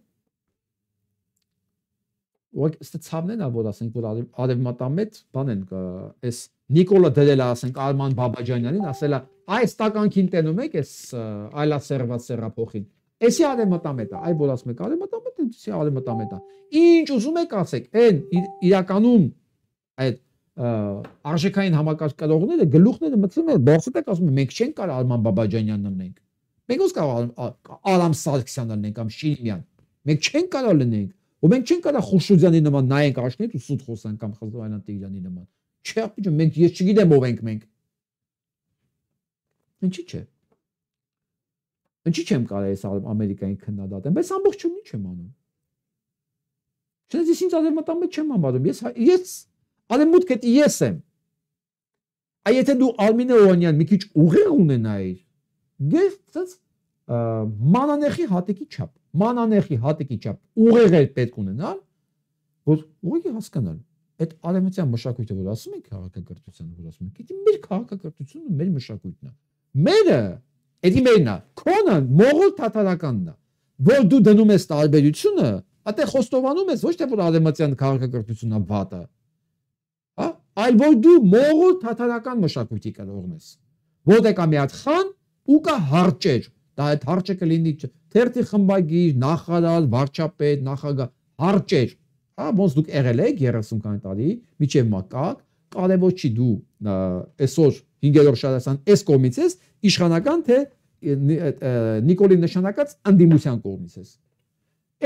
Ըստ ցավնեն որ ասենք որ արևմտամետ բան են այս Նիկոլը դրել է ասենք Արման Բաբաջանյանին ասել է այս տականքին տենում եք այս այլասերված սերափոխին էսի արևմտամետ է այ որ ասում եք արևմտամետ է էսի արևմտամետ է ինչ ուզում եք ասեք այն իրականում այդ արժեքային համակարգ կրողները գլուխները մտցնում են բացում եք ասում մենք չենք կարող Արման Բաբաջանյանն լինենք մենք ո՞նց կարող Արամ Սարգսյանն լինենք կամ Շիրիմյան մենք չենք կարող լինենք ու մենք չենք կարող Խուշուձյանի նման նայենք աշնետ ու սուտ խոսանք կամ Խզրոյան Տիգրանի նման չէ ապա մենք ես չգիտեմ ով ենք մենք ինչի՞ չէ ինչի՞ չեմ կարող այս Ամերիկային քննադատեմ բայց ամբողջովին ինչ եմ անում Չնայած ինձ արևմտամետ չեմ համարում ես արևմուտքը ես եմ այ եթե դու Արմինե Օվանյան մի քիչ ուղիղ ունենայիր ես մանանեխի հատիկի չափ ուղիղ էր պետք ունենալ որ ուղիղ հասկանալ այդ արևմտյան մշակույթը որ ասում ենք քաղաքակրթության որ ասում ենք դա մեր քաղաքակրթությունը մեր մշակույթն է մերը Էդի մերնա, քոնը մողոլ թաթարականն է, որ դու դնում ես տարբերությունը, այդտեղ խոստովանում ես ոչ թե որ արևմտյան քաղաքակրթությունն է վատը, հա, այլ որ դու մողոլ թաթարական մշակույթի կրողն ես, որտեղ կա մի հատ խան ու կա հարճեր, դա այդ հարճը կլինի թերթի խմբագիր, նախարար, վարչապետ, նախագահ, հարճեր, հա, ոնց դուք եղել եք 30 քանի տարի, միջև մակակ, կարևոր չի դու այսօր 5-րդ շարասան այս կողմից ես, իշխանական թե Նիկոլի նշանակած անդիմության կողմից ես։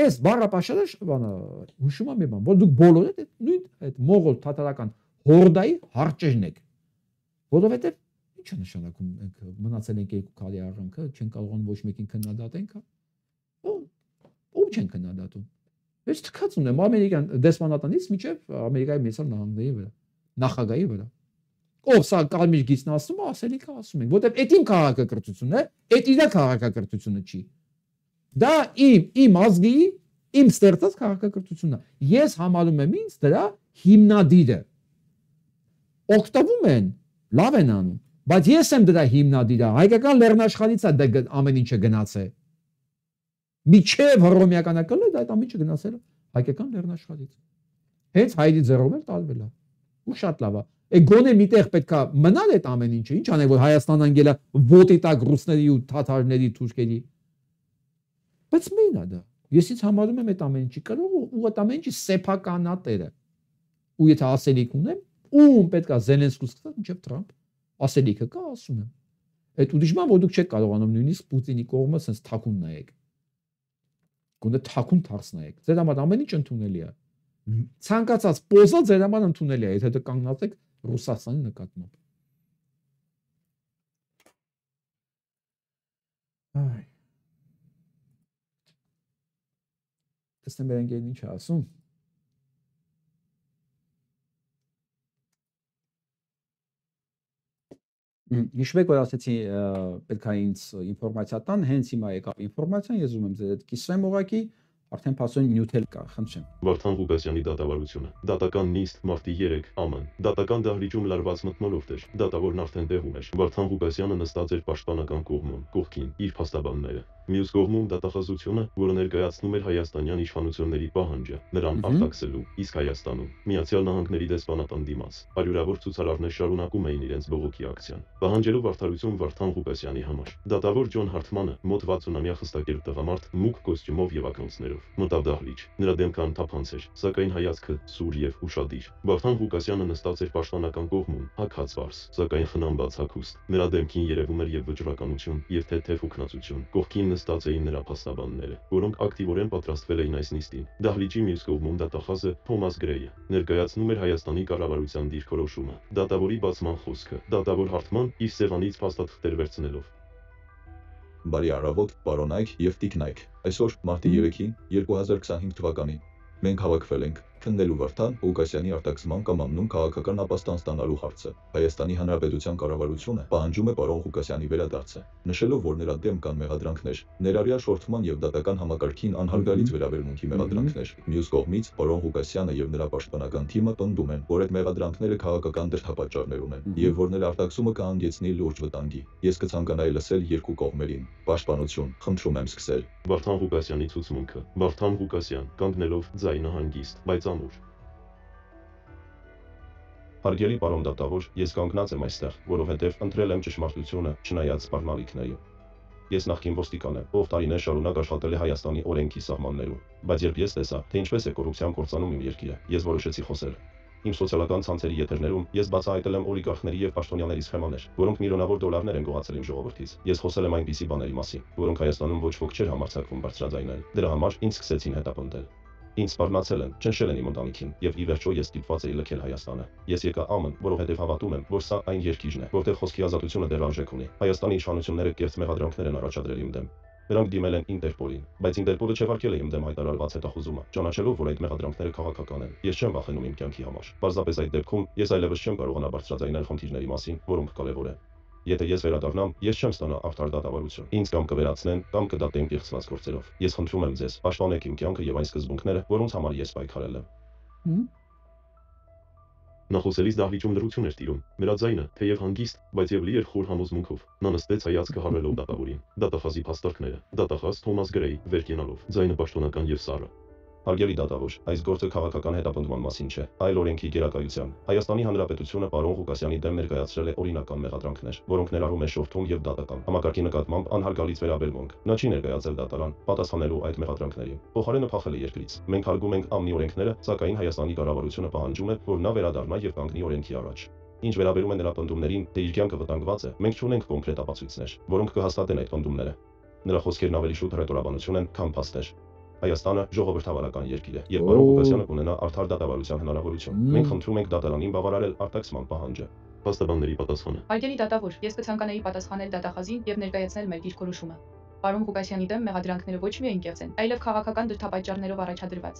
Այս բառապաշարը բանը հուշում եմ մի բան, որ դուք բոլորը նույն այդ մողոլ թաթարական հորդայի հարճերն եք։ Որովհետև ի՞նչ է նշանակում մենք մնացել ենք երկու քարի առանքը, չեն կարողանում ոչ մեկին քննադատենք, ո՞ում չեն քննադատում։ Ես թքած ունեմ ամերիկյան դեսպանատանից մինչև Ամերիկայի Միացյալ Նահանգների վրա, նախագահի վրա։ Ով սա կարմիր գիծն ասում է, ասելիքը ասում ենք, որտեղ այդ իմ քաղաքակրթությունն է, այդ իր քաղաքակրթությունը չի։ Դա իմ ազգի, իմ ստեղծած քաղաքակրթությունն է։ Ես համարում եմ ինձ դրա հիմնադիրը։ Օգտվում են, լավ են անում, բայց ես եմ դրա հիմնադիրը։ Հայկական լեռնաշխարհից է դա ամեն ինչը գնացել։ Միջև հռոմեականակը դա այդ ամեն ինչը գնացել է հայկական լեռնաշխարհից։ Հենց հայերի ձեռով էլ տարվել է։ Ու շատ լավ է։ Գոնե միտեղ պետքա մնալ այդ ամեն ինչը, ինչ անենք որ Հայաստան անգելա ոտի տակ ռուսների ու թաթարների, թուրքերի։ Բայց մենա դա։ Ես ինձ համարում եմ այդ ամեն ինչի կրող ու այդ ամեն ինչի սեփականատերը։ Ու եթե ասելիք ունեմ, ում պետքա Զելենսկու սկսած մինչև Թրամփ ասելիքը կա, ասում եմ։ Այդ ուրիշման որ դուք չեք կարողանում նույնիսկ Պուտինի կողմը sense թաքուն նայեք։ Գոնե թաքուն թարս նայեք։ Ձեր համար ամեն ինչ ընդունելի է։ Ցանկացած պոզը ձեր համար ընդունելի է, եթե դուք կանգնած եք Ռուսաստանի նկատմամբ։ Այ։ Տեսնեմ մեր ընկերն ինչ է ասում։ Հիշվեք որ ասեցի պետք է ինձ ինֆորմացիա տան, հենց հիմա եկավ ինֆորմացիան, ես ուզում եմ ձեզ այդ կիսվեմ ուղղակի, արդեն փաստորեն նյութել կա, խնդրեմ։ Վարդան Ղուկասյանի դատավարությունը։ Դատական նիստ մարտի 3 ԱՄՆ։ Դատական դահլիճում լարված մթնոլորտ էր։ Դատավորն արդեն տեղում էր։ Վարդան Ղուկասյանը նստած էր պաշտպանական կողմում, կողքին իր փաստաբանները։ Մյուս կողմում դատախազությունը, որը ներկայացնում էր հայաստանյան իշխանությունների պահանջը, նրան արտաքսելու, իսկ Հայաստանում Միացյալ Նահանգների դեսպանատան դիմաց հարյուրավոր ցուցարարներ շարունակում էին իրենց բողոքի ակցիան, պահանջելով արդարություն Վարդան Ղուկասյանի համար։ Դատավոր Ջոն Հարթմանը, մոտ 60-ամյա խստակերպ տղամարդ, մուգ կոստյումով եւ ականցներով, մտավ դահլիճ։ Նրա դեմքը անթափանց էր, սակայն հայացքը սուր եւ ուշադիր։ Վարդան Ղուկասյանը նստած էր պաշտպանական կողմում, հագած վարս, սակայն խնամված հագուստ։ Նրա դեմքին երևում էր եւ վճռականություն, եւ թեթև հոգնածություն։ Կողքին նստած էին նրա փաստաբանները, որոնք ակտիվորեն պատրաստվել էին այս նիստին։ Դահլիճի մյուս կողմում դատախազը Թոմաս Գրեյը ներկայացնում էր Հայաստանի կառավարության դիրքորոշումը։ Դատավորի բացման խոսքը։ Դատավոր Հարթման իր սեղանից փաստաթղթեր վերցնելով։ Բարի առավոտ, պարոն Այք եւ Տիկնայք։ Այսօր մարտի 3-ին 2025 թվականին մենք հավաքվել ենք քննելու Վարդան Ղուկասյանի արտաքսման կամ ամնում քաղաքական ապաստան ստանալու հարցը։ Հայաստանի Հանրապետության կառավարությունը պահանջում է պարոն Ղուկասյանի վերադարձը, նշելով, որ նրա դեմ կան մեղադրանքներ, ներառյալ շորթման եւ դատական համակարգին անհարգալից վերաբերմունքի մեղադրանքներ։ Մյուս կողմից պարոն Ղուկասյանը եւ նրա պաշտպանական թիմը պնդում են, որ այդ մեղադրանքները քաղաքական դրդապատճառներ ունեն եւ որ նրա արտաքսումը կհանգեցնի լուրջ վտանգի։ Ես կցանկանայի լսել երկու կողմերին։ Պաշտպանություն, խնդրում եմ սկսել։ Վարդան Ղուկասյանի ցուցմունքը։ Վարդան Ղուկասյան, կանգնելով ձայնը հանգիստ, բայց ամուր։ Հարգելի պարոն դատավոր, ես կանգնած եմ այստեղ, որովհետև ընտրել եմ ճշմարտությունը, չնայած սպառնալիքներին։ Ես նախկին ոստիկան եմ, ով տարիներ շարունակ աշխատել է Հայաստանի օրենքի սահմաններում, բայց երբ ես տեսա, թե ինչպես է կոռուպցիան կործանում իմ երկիրը, ես որոշեցի խոսել։ Իմ սոցիալական ցանցերի եթերներում ես բացահայտել եմ օլիգարխների եւ պաշտոնյաների սխեմաներ, որոնք միլիոնավոր դոլարներ են գողացել իմ ժողովրդից։ Ես խոսել եմ այնպիսի բաների մասին, որոնք Հայաստանում ոչ ոք չէր համարձակվում բարձրաձայնել։ Դրա համար ինձ սկսեցին հետապնդել։ Ինձ սպառնացել են, ճնշել են իմ ընտանիքին, եւ ի վերջո ես ստիպված էի լքել Հայաստանը։ Ես եկա ԱՄՆ, որովհետեւ հավատում եմ, որ սա այն երկիրն է, որտեղ խոսքի ազատությունը դեռ արժեք ունի։ Հայաստանի իշխանությունները կեղծ մեղադրանքներ են առաջադրել իմ դեմ։ Նրանք դիմել են Ինտերպոլին, բայց Ինտերպոլը չեղարկել է իմ դեմ հայտարարված հետախուզումը, ճանաչելով, որ այդ մեղադրանքները քաղաքական են։ Ես չեմ վախենում իմ կյանքի համար։ Պարզապես այդ դեպքում ես այլևս չեմ կարողանա բարձրաձայնել խնդիրների մասին, որոնք կարևոր են։ Եթե ես վերադառնամ, ես չեմ ստանա արդար դատավարություն։ Ինձ կամ կվերացնեն, կամ կդատեն կեղծված գործերով։ Ես խնդրում եմ ձեզ, պաշտպանեք իմ կյանքը եւ այն սկզբունքները, որոնց համար ես պայքարել եմ։ Նա խոսելիս դահլիճում լռություն էր տիրում։ Նրա ձայնը թեև հանգիստ, բայց եւ լի էր խոր համոզմունքով։ Նա նստեց հայացքը հառվելով դատավորին։ Դատախազի փաստարկները։ Դատախազ Թոմաս Գրեյ վեր կենալով։ Ձայնը պաշտոնական եւ սառը։ Հարգելի դատավոր, այս գործը քաղաքական հետապնդման մասին չէ, այլ օրենքի գերակայության։ Հայաստանի Հանրապետությունը պարոն Ղուկասյանի դեմ ներկայացրել է օրինական մեղադրանքներ, որոնք ներառում են շորթում եւ դատական համակարգի նկատմամբ անհարգալից վերաբերմունք։ Նա չի ներկայացել դատարան պատասխանելու այդ մեղադրանքներին։ Փոխարենը փախել է երկրից։ Մենք հարգում ենք ԱՄՆ-ի օրենքները, սակայն Հայաստանի կառավարությունը պահանջում է, որ նա վերադառնա եւ կանգնի օրենքի առաջ։ Ինչ վերաբերում է նրա պնդումներին, թե իր կյանքը վտանգված է, մենք չունենք կոնկրետ ապացույցներ, որոնք կհաստատեն այդ պնդումները։ Նրա խոսքերն ավելի շուտ հռետորաբանություն են, քան փաստեր։ Հայաստանը ժողովրդավարական երկիր է եւ պարոն Ղուկասյանը կունենա արդար դատավարության հնարավորություն։ Մենք խնդրում ենք դատարանին բավարարել արտաքսման պահանջը։ Փաստաբանների պատասխանը։ Հարգելի դատավոր, ես կցանկանայի պատասխանել դատախազին եւ ներկայացնել մեր դիրքորոշումը։ Պարոն Ղուկասյանի դեմ մեղադրանքները ոչ միայն կեղծ են, այլև քաղաքական դրդապատճառներով առաջադրված։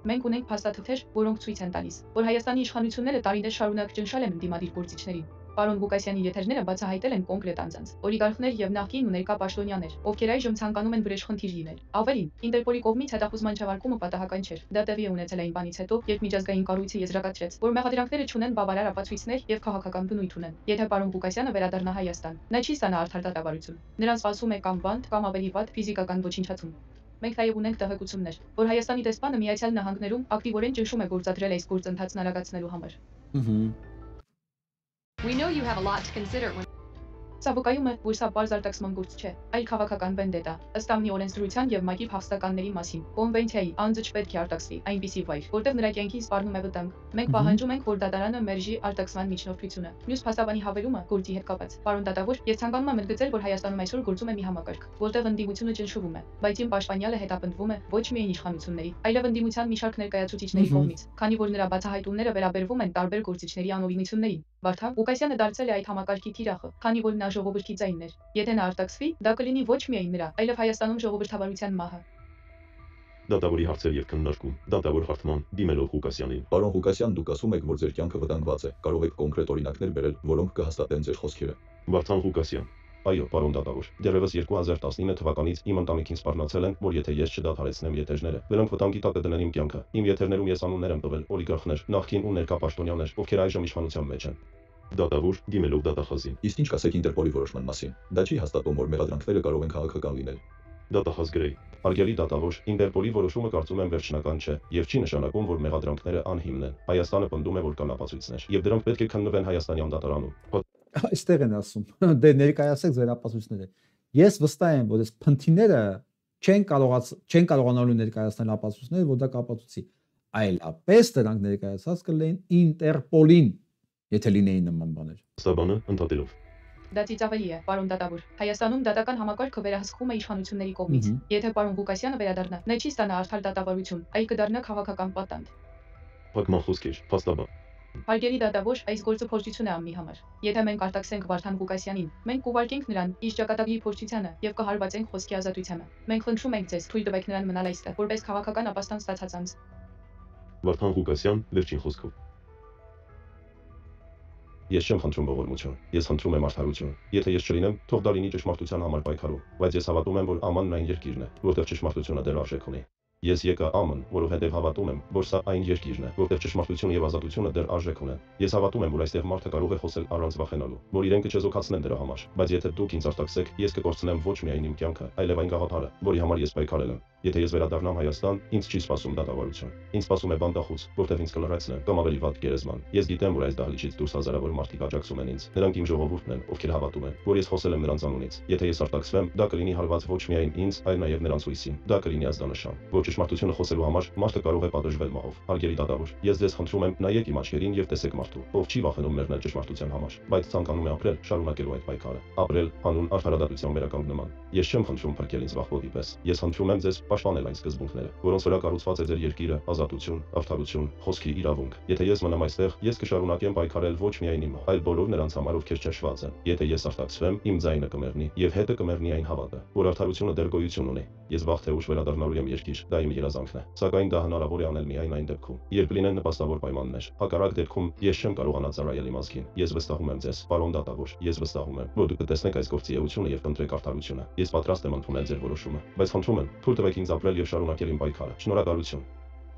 Մենք ունենք փաստաթղթեր, որոնք ցույց են տալիս, որ Հայաստանի իշխանությունները տարիներ շարունակ ճնշել են ընդդիմադիր գործիչներին։ Պարոն Ղուկասյանի եթերները բացահայտել են կոնկրետ անձանց, օլիգարխներ եւ նախկին ու ներկա պաշտոնյաներ, ովքեր այժմ ցանկանում են վրեժխնդիր լինել։ Ավելին, Ինտերպոլի կողմից հետախուզման չեղարկումը պատահական չէր։ Դա տեղի է ունեցել այն բանից հետո, երբ միջազգային կառույցը եզրակացրեց, որ մեղադրանքները չունեն բավարար ապացույցներ եւ քաղաքական բնույթ ունեն։ Եթե պարոն Ղուկասյանը վերադառնա Հայաստան, նա չի ստանա արդար դատավարություն։ Նրան սպասում է կամ բանտ, կամ ավելի վատ ֆիզիկական ոչնչացում։ Մենք նաև ունենք տեղեկություններ, որ Հայաստանի դեսպանը Միացյալ Նահանգներում ակտիվորեն ճնշում է գործադրել այս գործընթացն արագացնելու համար։ We know you have a lot to consider when Սա վկայում է, որ սա բարձ արտաքսման գործ չէ, այլ քաղաքական վենդետա, ըստ ԱՄՆ-ի օրենսդրության եւ ՄԱԿ-ի փախստականների մասին։ Կոնվենցիայի անձը չպետք է արտաքսվի այնպիսի վայր, որտեղ նրա կյանքի սպառնում է վտանգ։ Մենք պահանջում ենք, որ դատարանը մերժի արտաքսման միջնորդությունը։ Մյուս փաստաբանի հավելումը գործի հետ կապած։ Պարոն դատավոր, ես ցանկանում եմ ընդգծել, որ Հայաստանում այսօր գործում է մի համակարգ, որտեղ ընդդիմությունը ճնշվում է, բայց իմ պաշտպանյալը հետապնդվում է ոչ միայն իշխանությունների, այլև ընդդիմության մի շարք ներկայացուցիչների կողմից, քանի որ նրա բացահայտումները վերաբերվում են տարբեր գործիչների անօրինություններին։ Վարդան Ղուկասյանը դարձել է այդ համակարգի թիրախը, քանի որ նա ժողովրդի ձայնն էր։ Եթե նա արտաքսվի, դա կլինի ոչ միայն նրա, այլև Հայաստանում ժողովրդավարության մահը։ Դատավորի հարցեր եւ քննարկում։ Դատավոր հարթման դիմելով Ղուկասյանին։ Պարոն Ղուկասյան, դուք ասում եք, որ ձեր կյանքը վտանգված է։ Կարող եք կոնկրետ օրինակներ բերել, որոնք կհաստատեն ձեր խոսքերը։ Վարդան Ղուկասյան։ Այո, պարոն դատավոր։ Դեռևս 2019 թվականից իմ ընտանիքին սպառնացել են, որ եթե ես չդադարեցնեմ եթերները, նրանք վտանգի տակ կդնեն իմ կյանքը։ Իմ եթերներում ես անուններ եմ տվել օլիգարխներ, նախկին ու ներկա պաշտոնյաներ, ովքեր այժմ իշխանության մեջ են։ Դատավոր դիմելով դատախազին։ Իսկ ինչ կասեք Ինտերպոլի որոշման մասին։ Դա չի հաստատում, որ մեղադրանքները կարող են քաղաքական լինել։ Դատախազ Գրեյ։ Հարգելի դատավոր, Ինտերպոլի որոշումը կարծում եմ վերջնական չէ եւ չի նշանակում, որ մեղադրանքները անհիմն են։ Հայաստանը պնդում է, որ կան ապացույցներ եւ դրանք պետք է քննվեն Հայաստանյան դատարանում։ Այստեղ են ասում, դե ներկայացեք ձեր ապացույցները։ Ես վստահ եմ, որ այս փնթիները չեն կարողանալու ներկայացնել ապացույցները, որ դա կապացուցի, այլապես դրանք ներկայացած կլինեն Ինտերպոլին, եթե լինեին նման բաներ։ Ստաբանը ընդհատելով։ Դա ծիծաղելի է, պարոն դատավոր։ Հայաստանում դատական համակարգը վերահսկվում է իշխանությունների կողմից։ Եթե պարոն Ղուկասյանը վերադառնա, նա չի ստանա արդար դատավարություն, այլ կդառնա քաղաքական պատանդ։ Փակման խոսքեր, փաստաբան։ Հարգելի դատավոր, այս գործը փորձություն է ԱՄՆ-ի համար։ Եթե մենք արտաքսենք Վարդան Ղուկասյանին, մենք կուղարկենք նրան իր ճակատագրի փորձությանը եւ կհարվածենք խոսքի ազատությանը։ Մենք խնդրում ենք ձեզ թույլ տվեք նրան մնալ այստեղ, որպես քաղաքական ապաստան ստացած անձ։ Վարդան Ղուկասյան վերջին խոսքով։ Ես չեմ խնդրում ողորմություն, ես խնդրում եմ արդարություն։ Եթե ես չլինեմ, թող դա լինի ճշմարտության համար պայքարում, բայց ես հավատում եմ, որ ԱՄՆ-ն այն երկիրն է, որտեղ ճշմարտությունը դեռ արժեք ունի։ Ես եկա ԱՄՆ, որովհետև հավատում եմ, որ սա այն երկիրն է, որտեղ ճշմարտությունը եւ ազատությունը դեռ արժեք ունեն։ Ես հավատում եմ, որ այստեղ մարդը կարող է խոսել առանց վախենալու, որ իրեն կչեզոքացնեն դրա համար, բայց եթե դուք ինձ արտաքսեք, ես կկորցնեմ ոչ միայն իմ կյանքը, այլև այն գաղափարը, որի համար ես պայքարել եմ։ Եթե ես վերադառնամ Հայաստան, ինձ չի սպասում դատավարություն։ Ինձ սպասում է բանտախոց, որտեղ ինձ կլրացնեն, կամ ավելի վատ գերեզման։ Ես գիտեմ, որ այս դահլիճից դուրս հազարավոր մարդիկ աջակցում են ինձ։ Նրանք իմ ժողովուրդն են, ովքեր հավատում են, որ ես խոսել եմ նրանց անունից։ Եթե ես արտաքսվեմ, դա կլինի հարված ոչ միայն ինձ, այլ նաև նրանց հույսին։ Դա կլինի ազդանշան, որ ճշմարտությունը խոսելու համար մարդը կարող է պատժվել մահով։ Հարգելի դատավոր, ես ձեզ խնդրում եմ, նայեք իմ աչքերին եւ տեսեք մարդու, ով չի վախենում մեռնել ճշմարտության համար, բայց ցանկանում է ապրել, շարունակելու այդ պայքարը։ Ապրել հանուն արդարադատության վերականգնման։ Ես չեմ խնդրում փրկել ինձ վախպոտի պես։ Ես խնդրում եմ ձեզ պաշտպանել այն սկզբունքները, որոնց վրա կառուցված է ձեր երկիրը, ազատություն, արդարություն, խոսքի իրավունք։ Եթե ես մնամ այստեղ, ես կշարունակեմ պայքարել ոչ միայն իմ, այլ բոլոր նրանց համար, ովքեր ճնշված են։ Եթե ես արտաքսվեմ, իմ ձայնը կմեռնի եւ հետը կմեռնի այն հավատը, որ արդարությունը դեռ գոյություն ունի։ Ես վաղ թե ուշ վերադառնալու եմ երկիր, դա իմ երազանքն է։ Սակայն դա հնարավոր է անել միայն այն դեպքում, երբ լինեն նպաստավոր պայմաններ։ Հակառակ դեպքում ես չեմ կարողանա ծառայել իմ ազգին։ Ես վստահում եմ ձեզ, պարոն դատավոր, ես վստահում եմ, որ դուք կտեսնեք այս գործի էությունը եւ կընտրեք արդարությունը։ Ես պատրաստ եմ ընդունել ձեր որոշումը, բայց խնդրում եմ, թույլ տվեք ինձ ապրել եւ շարունակել իմ պայքարը։ Շնորհակալություն։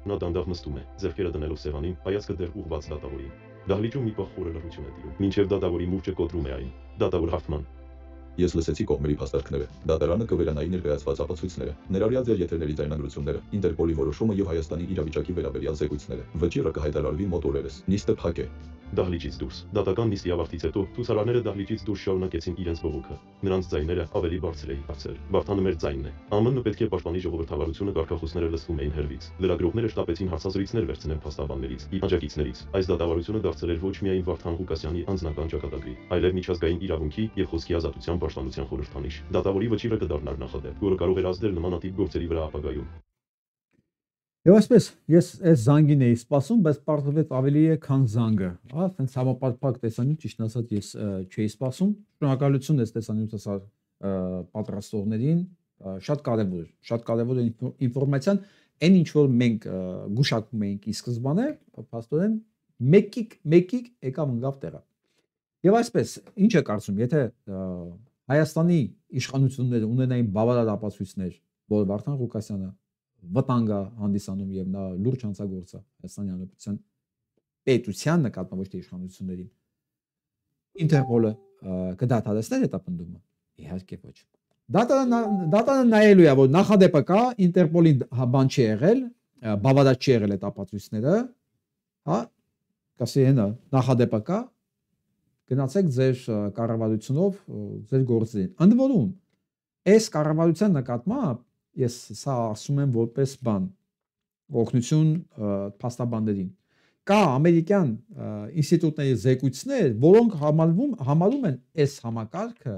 Նա դանդաղ նստում է, ձեռքերը դնելով սեղանին, հայացքը դեռ ուղղված դատավորին։ Դահլիճում մի պահ խորը լռություն է տիրում, մինչև դատավորի մուրճը կոտրում է այն։ Դատավոր Հարթման. Ես լսեցի կողմերի փաստարկները։ Դատարանը կվերանայի ներկայացված ապացույցները, ներառյալ ձեր եթերների ձայնագրությունները, Ինտերպոլի որոշումը եւ Հայաստանի իրավիճակի վերաբերյալ զեկույցները։ Վճիռը կհայտարարվի մոտ օրերս։ Նիստը փակ է։ Դահլիճից դուրս։ Դատական նիստի ավարտից հետո ցուցարարները դահլիճից դուրս շարունակեցին իրենց բողոքը։ Նրանց ձայները ավելի բարձր էին դարձել։ Վարդանը մեր ձայնն է։ ԱՄՆ-ը պետք է պաշտպանի ժողովրդավարությունը, կարգախոսները լսվում էին հեռվից։ Լրագրողները շտապեցին հարցազրույցներ վերցնել փաստաբաններից, աջակիցներից։ Այս դատավարությունը դարձել էր ոչ միայն Վարդան Ղուկասյանի անձնական ճակատագրի, այլև միջազգային իրավունքի եւ խոսքի ազատության պաշտպանության խորհրդանիշ։ Դատավորի վճիռը կդառնար նախադեպ, որը կարող էր ազդել նմանատիպ գործերի վրա ապագայում։ Եվ այսպես ես այս զանգին էի սպասում, բայց պարզվեց ավելի է, քան զանգը։ Այդպես համապարփակ տեսանյութ, ճիշտ ասած, ես չէի սպասում։ Շնորհակալություն այս տեսանյութը պատրաստողներին, շատ կարևոր է ինֆորմացիան, այն ինչ որ մենք գուշակում էինք ի սկզբանե, փաստորեն մեկիկ եկավ ընկավ տեղը։ Եվ այսպես, ինչ է կարծում, եթե Հայաստանի իշխանությունները ունենային բավարար ապացույցներ, որ Վարդան Ղուկասյանը վտանգ է հանդիսանում եւ նա լուրջ հանցագործ է Հայաստանի Հանրապետության պետության նկատմամբ, ոչ թե իշխանություններին, Ինտերպոլը կդադարեցներ հետապնդումը։ Իհարկե ոչ։ Դատանը նայելու է, որ նախադեպը կա, Ինտերպոլին բան չի եղել, բավարար չի եղել այդ ապացույցները, հա, կասի հենա նախադեպը կա, գնացեք ձեր կառավարությունով ձեր գործին։ Ընդ որում, այս կառավարության նկատմամբ ես սա ասում եմ որպես բան, օգնություն փաստաբաններին։ Կա ամերիկյան ինստիտուտների զեկույցներ, որոնք համարում են այս համակարգը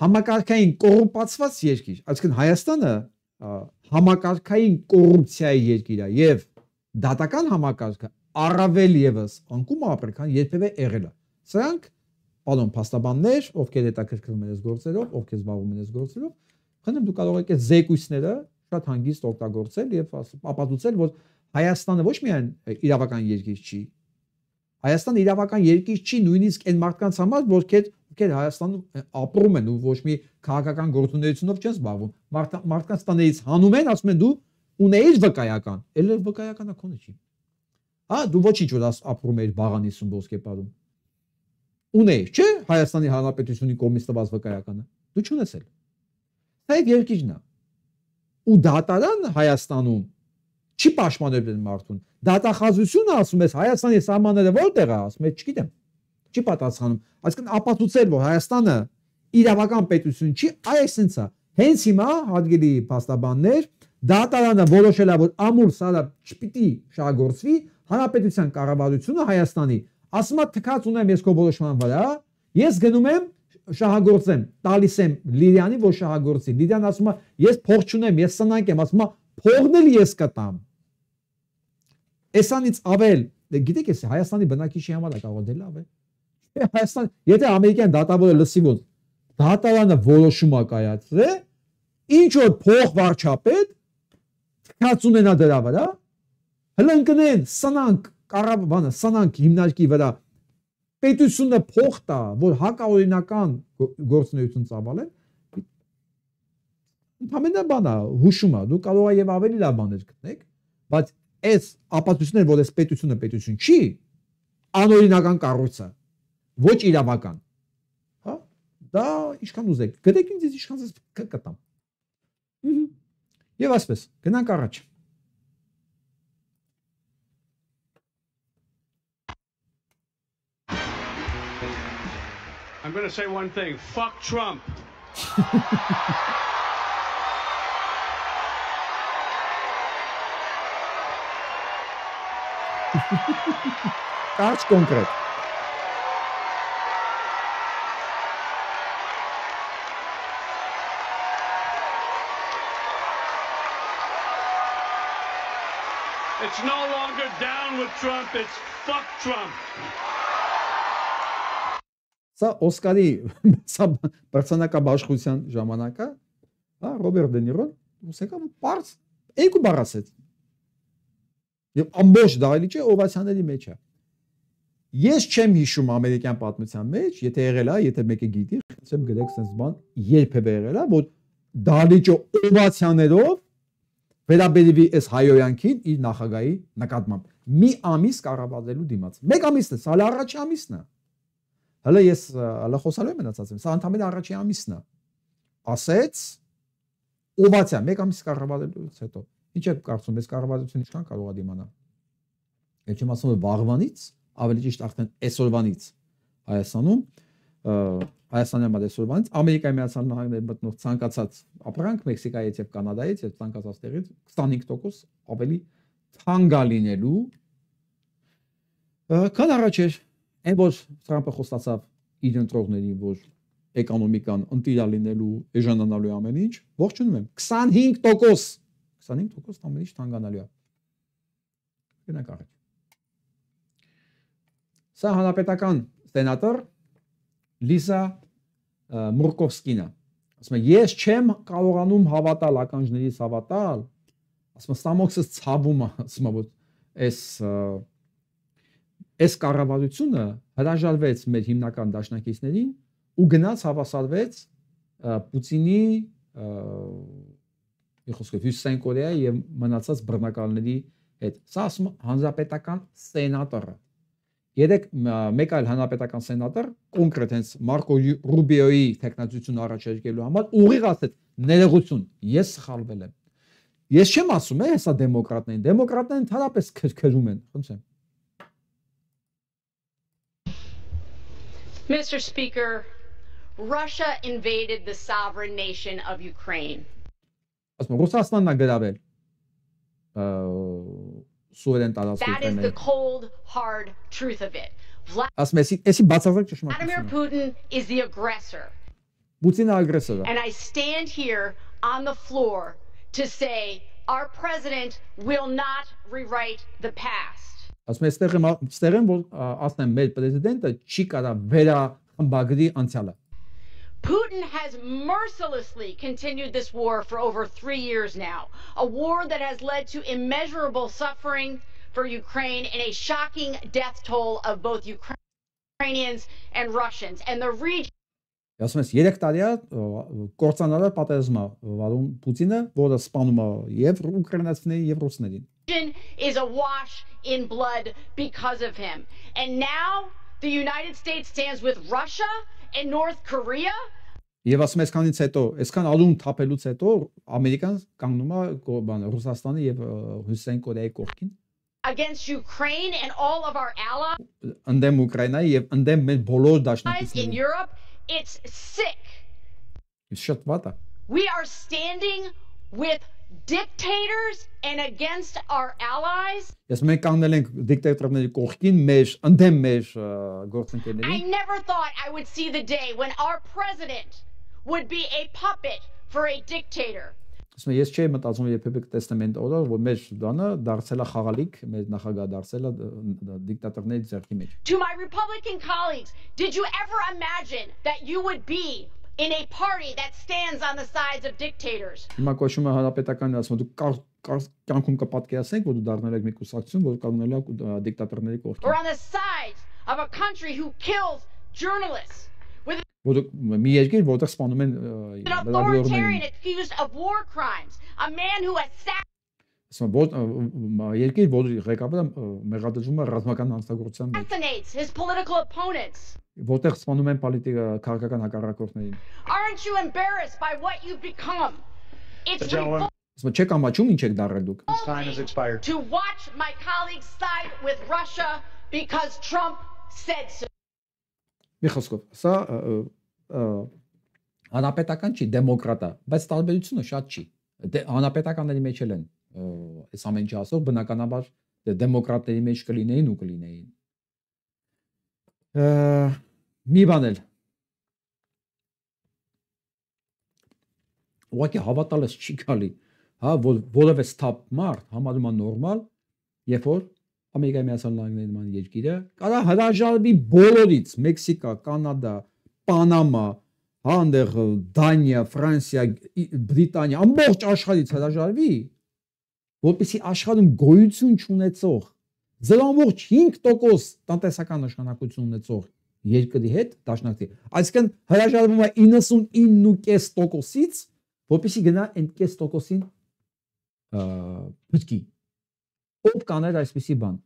համակարգային կոռումպացված երկիր, այսինքն Հայաստանը համակարգային կոռուպցիայի երկիր է եւ դատական համակարգը առավել եւս անկում ապրել, քան երբևէ եղել է։ Սրանք պարոն փաստաբաններ, ովքեր հետաքրքրվում են այս գործերով, ովքեր զբաղվում են այս գործերով, խնդրեմ դուք կարող եք այս զեկույցները շատ հանգիստ օգտագործել եւ ապացուցել, որ Հայաստանը ոչ միայն իրավական երկիր չի, Հայաստանը իրավական երկիր չի նույնիսկ այն մարդկանց համար, ովքեր Հայաստանում ապրում են ու ոչ մի քաղաքական գործունեությունով չեն զբաղվում։ Մարդկանց տներից հանում են, ասում են դու ունեիր վկայական, ելը վկայականը քոնը չի։ Հա, դու ոչինչ որ ապրում էիր Բաղանիսում ոսկեպարում։ Ունեիր, չէ՞, Հայաստանի Հանրապետությունի կողմից տված վկայականը։ Դու չունես էլ։ Դա երկիրն է։ Ու դատարան Հայաստանում չի պաշտպանել մարդուն։ Դատախազությունը ասում ես Հայաստանի սահմանները որտեղ է, ասում ես չգիտեմ։ Չի պատասխանում։ Այսինքն ապացուցել, որ Հայաստանը իրավական պետություն չի, այսինքն է։ Հենց հիմա հարգելի փաստաբաններ, դատարանը որոշել է, որ ամուր սարը չպիտի շահագործվի, հանրապետության կառավարությունը Հայաստանի ասում է թքած ունեմ ես քո որոշման վրա, ես գնում եմ շահագործեմ, տալիս եմ Լիլիանին, որ շահագործի։ Լիլիան ասում է ես փող չունեմ, ես սնանկ եմ, ասում է փողն էլ ես կտամ։ Էսանից ավել, գիտեք ես Հայաստանի բնակիչի համար է կարող դե լավ է։ Հայաստան, եթե ամերիկյան դատավորը լսի որ դատարանը որոշում է կայացրել, ինչ որ փող վարչապետ թքած ունենա դրա վրա, հլընկնեն սնանկ կառավարանը, սնանկ հիմնարկի վրա պետությունը փող տա, որ հակաօրինական գործունեություն ծավալեն, ընդհանրապես բանա հուշում է, դու կարող ես եւ ավելի լավ բաներ գտնեք, բայց այս ապացույցները, որ այս պետությունը պետություն չի, անօրինական կառույց է, ոչ իրավական, հա, դա ինչքան ուզեք, գտեք ինձ ինչքան ես կտամ։ Եվ այսպես, գնանք առաջ։ I'm going to say one thing. Fuck Trump. Կարճ կոնկրետ։ It's no longer down with Trump. It's fuck Trump. Սա Օսկարի պարծանակաբաշխության ժամանակ է, հա, Ռոբերտ Դե Նիրոն ուսեկավ պարզ երկու բառ ասեց։ Եվ ամբողջ դահլիճը օվացիաների մեջ է։ Ես չեմ հիշում ամերիկյան պատմության մեջ, եթե եղել է, եթե մեկը գիտի, խնդրեմ գրեք sense բան, երբևէ եղել է, որ դահլիճը օվացիաներով վերաբերվի այս հայոյանքին իր նախագահի նկատմամբ։ Մի ամիս կառավարելու դիմաց։ Մեկ ամիսն է, սա առաջի ամիսն է։ Հələ ես հələ խոսալու եմ մնացած եմ, սա ընդամենը առաջի ամիսն է։ Ասեց օվացիա, մեկ ամիս կառավարելուց հետո։ Ինչ եք կարծում, այս կառավարությունը ինչքան կարող է դիմանալ։ Ես չեմ ասում վաղվանից, ավելի ճիշտ արդեն այսօրվանից Հայաստանում, Հայաստանյան այսօրվանից Ամերիկայի Միացյալ Նահանգների մտնող ցանկացած ապրանք Մեքսիկայից եւ Կանադայից եւ ցանկացած տեղից 25% ավելի թանկ լինելու քան առաջ էր։ Այն որ Թրամփը խոստացավ իր ընտրողներին, որ էկոնոմիկան ընտիր լինելու, էժանանալու ամեն ինչ, ողջունում եմ 25%, 25% ամեն ինչ թանկանալու է։ Գնանք առաջ։ Սա հանրապետական սենատոր Լիզա Մուրկովսկին է։ Ասում է, ես չեմ կարողանում հավատալ ականջներից հավատալ, ասում է, ստամոքսս ցավում է, ասում է, որ այս կառավարությունը հրաժարվեց մեր հիմնական դաշնակիցներին ու գնաց հավասարվեց Պուտինի Հյուսիսային Կորեայի եւ մնացած բռնակալների հետ։ Սա ասում է հանրապետական սենատորը։ Երեք մեկ այլ հանրապետական սենատոր կոնկրետ հենց Մարկո Ռուբիոյի տեխնացիությունը առաջարկելու համար ուղիղ ասեց ներողություն, ես սխալվել եմ։ Ես չեմ ասում, հեսա դեմոկրատներին ընդհանրապես քրքրում են, խնդրեմ։ Mr. Speaker, Russia invaded the sovereign nation of Ukraine. That is the cold, hard truth of it. Vladimir Putin is the aggressor. And I stand here on the floor to say our president will not rewrite the past. Putin has mercilessly continued this war for over 3 years now, a war that has led to immeasurable suffering for Ukraine and a shocking death toll of both Ukrainians and Russians. And the region Ասում ես 3 տարի է կործանարար պատերազմը վարում Պուտինը, որը սպանում է եւ ուկրաինացիներին եւ ռուսներին is awash in blood because of him. And now the United States stands with Russia and North Korea. Եվ ասում ես քանից հետո, այսքան ալուն թափելուց հետո Ամերիկան կանգնում է Ռուսաստանի եւ Հյուսիսային Կորեայի կողքին against Ukraine and all of our allies. Ընդդեմ Ուկրաինայի եւ ընդդեմ մեր բոլոր In դաշնակիցների Europe, it's sick. Շատ վատ է We are standing with dictators and against our allies. Ես մենք կանգնել ենք դիկտատորների կողքին մեր ընդդեմ մեր I գործընկերների never thought I would see the day when our president would be a puppet for a dictator. Ասում եմ ես չէի մտածում երբեք տեսնեմ այդ օրը որ մեր դանը դարձել է խաղալիք մեր նախագահ դարձել է դիկտատորների ձեռքի մեջ To my Republican colleagues, did you ever imagine that you would be in a party that stands on the sides of dictators? Հիմա կոչում է հանրապետականն ասում դու կյանքում կպատկերացնեք որ դու դառնալ եք մի կուսակցություն որ կանգնելու է դիկտատորների Or կողքին on the sides of a country who kills journalists? որ մի երկիր որտեղ սպանում են An authoritarian accused of war crimes, a man who երկիր որ ղեկավարը մեղադրվում է ռազմական հանցագործության մեջ assassinates his political opponents. որտեղ սպանում են քաղաքական հակառակորդներին Aren't you embarrassed by what you've become? It's ասում չեք ամաչում ինչ եք դառել դուք revolting to watch my colleagues side with Russia because Trump said so. մի խոսքով սա հանրապետական չի դեմոկրատա բայց տարբերությունը շատ չի հանրապետականների մեջ էլ են այս ամեն ինչը ասող բնականաբար դեմոկրատների մեջ կլինեին ու կլինեին մի բան էլ ուղղակի հավատալս չի գալի հա որևէ ստապ մարդ համարում է նորմալ երբ որ Ամերիկայի Միացյալ Նահանգների նման երկիրը կարա հրաժարվի բոլորից Մեքսիկա, Կանադա, Պանամա, հա այնտեղ Դանիա, Ֆրանսիա, Բրիտանիա, ամբողջ աշխարհից հրաժարվի, որպեսզի աշխարհում գոյություն չունեցող 0.5% տնտեսական նշանակություն ունեցող երկրի հետ դաշնակցի։ Այսինքն հրաժարվում է 99.5%-ից, որպեսզի գնա այն 0.5%-ին Պետքի ով կաներ այսպիսի բան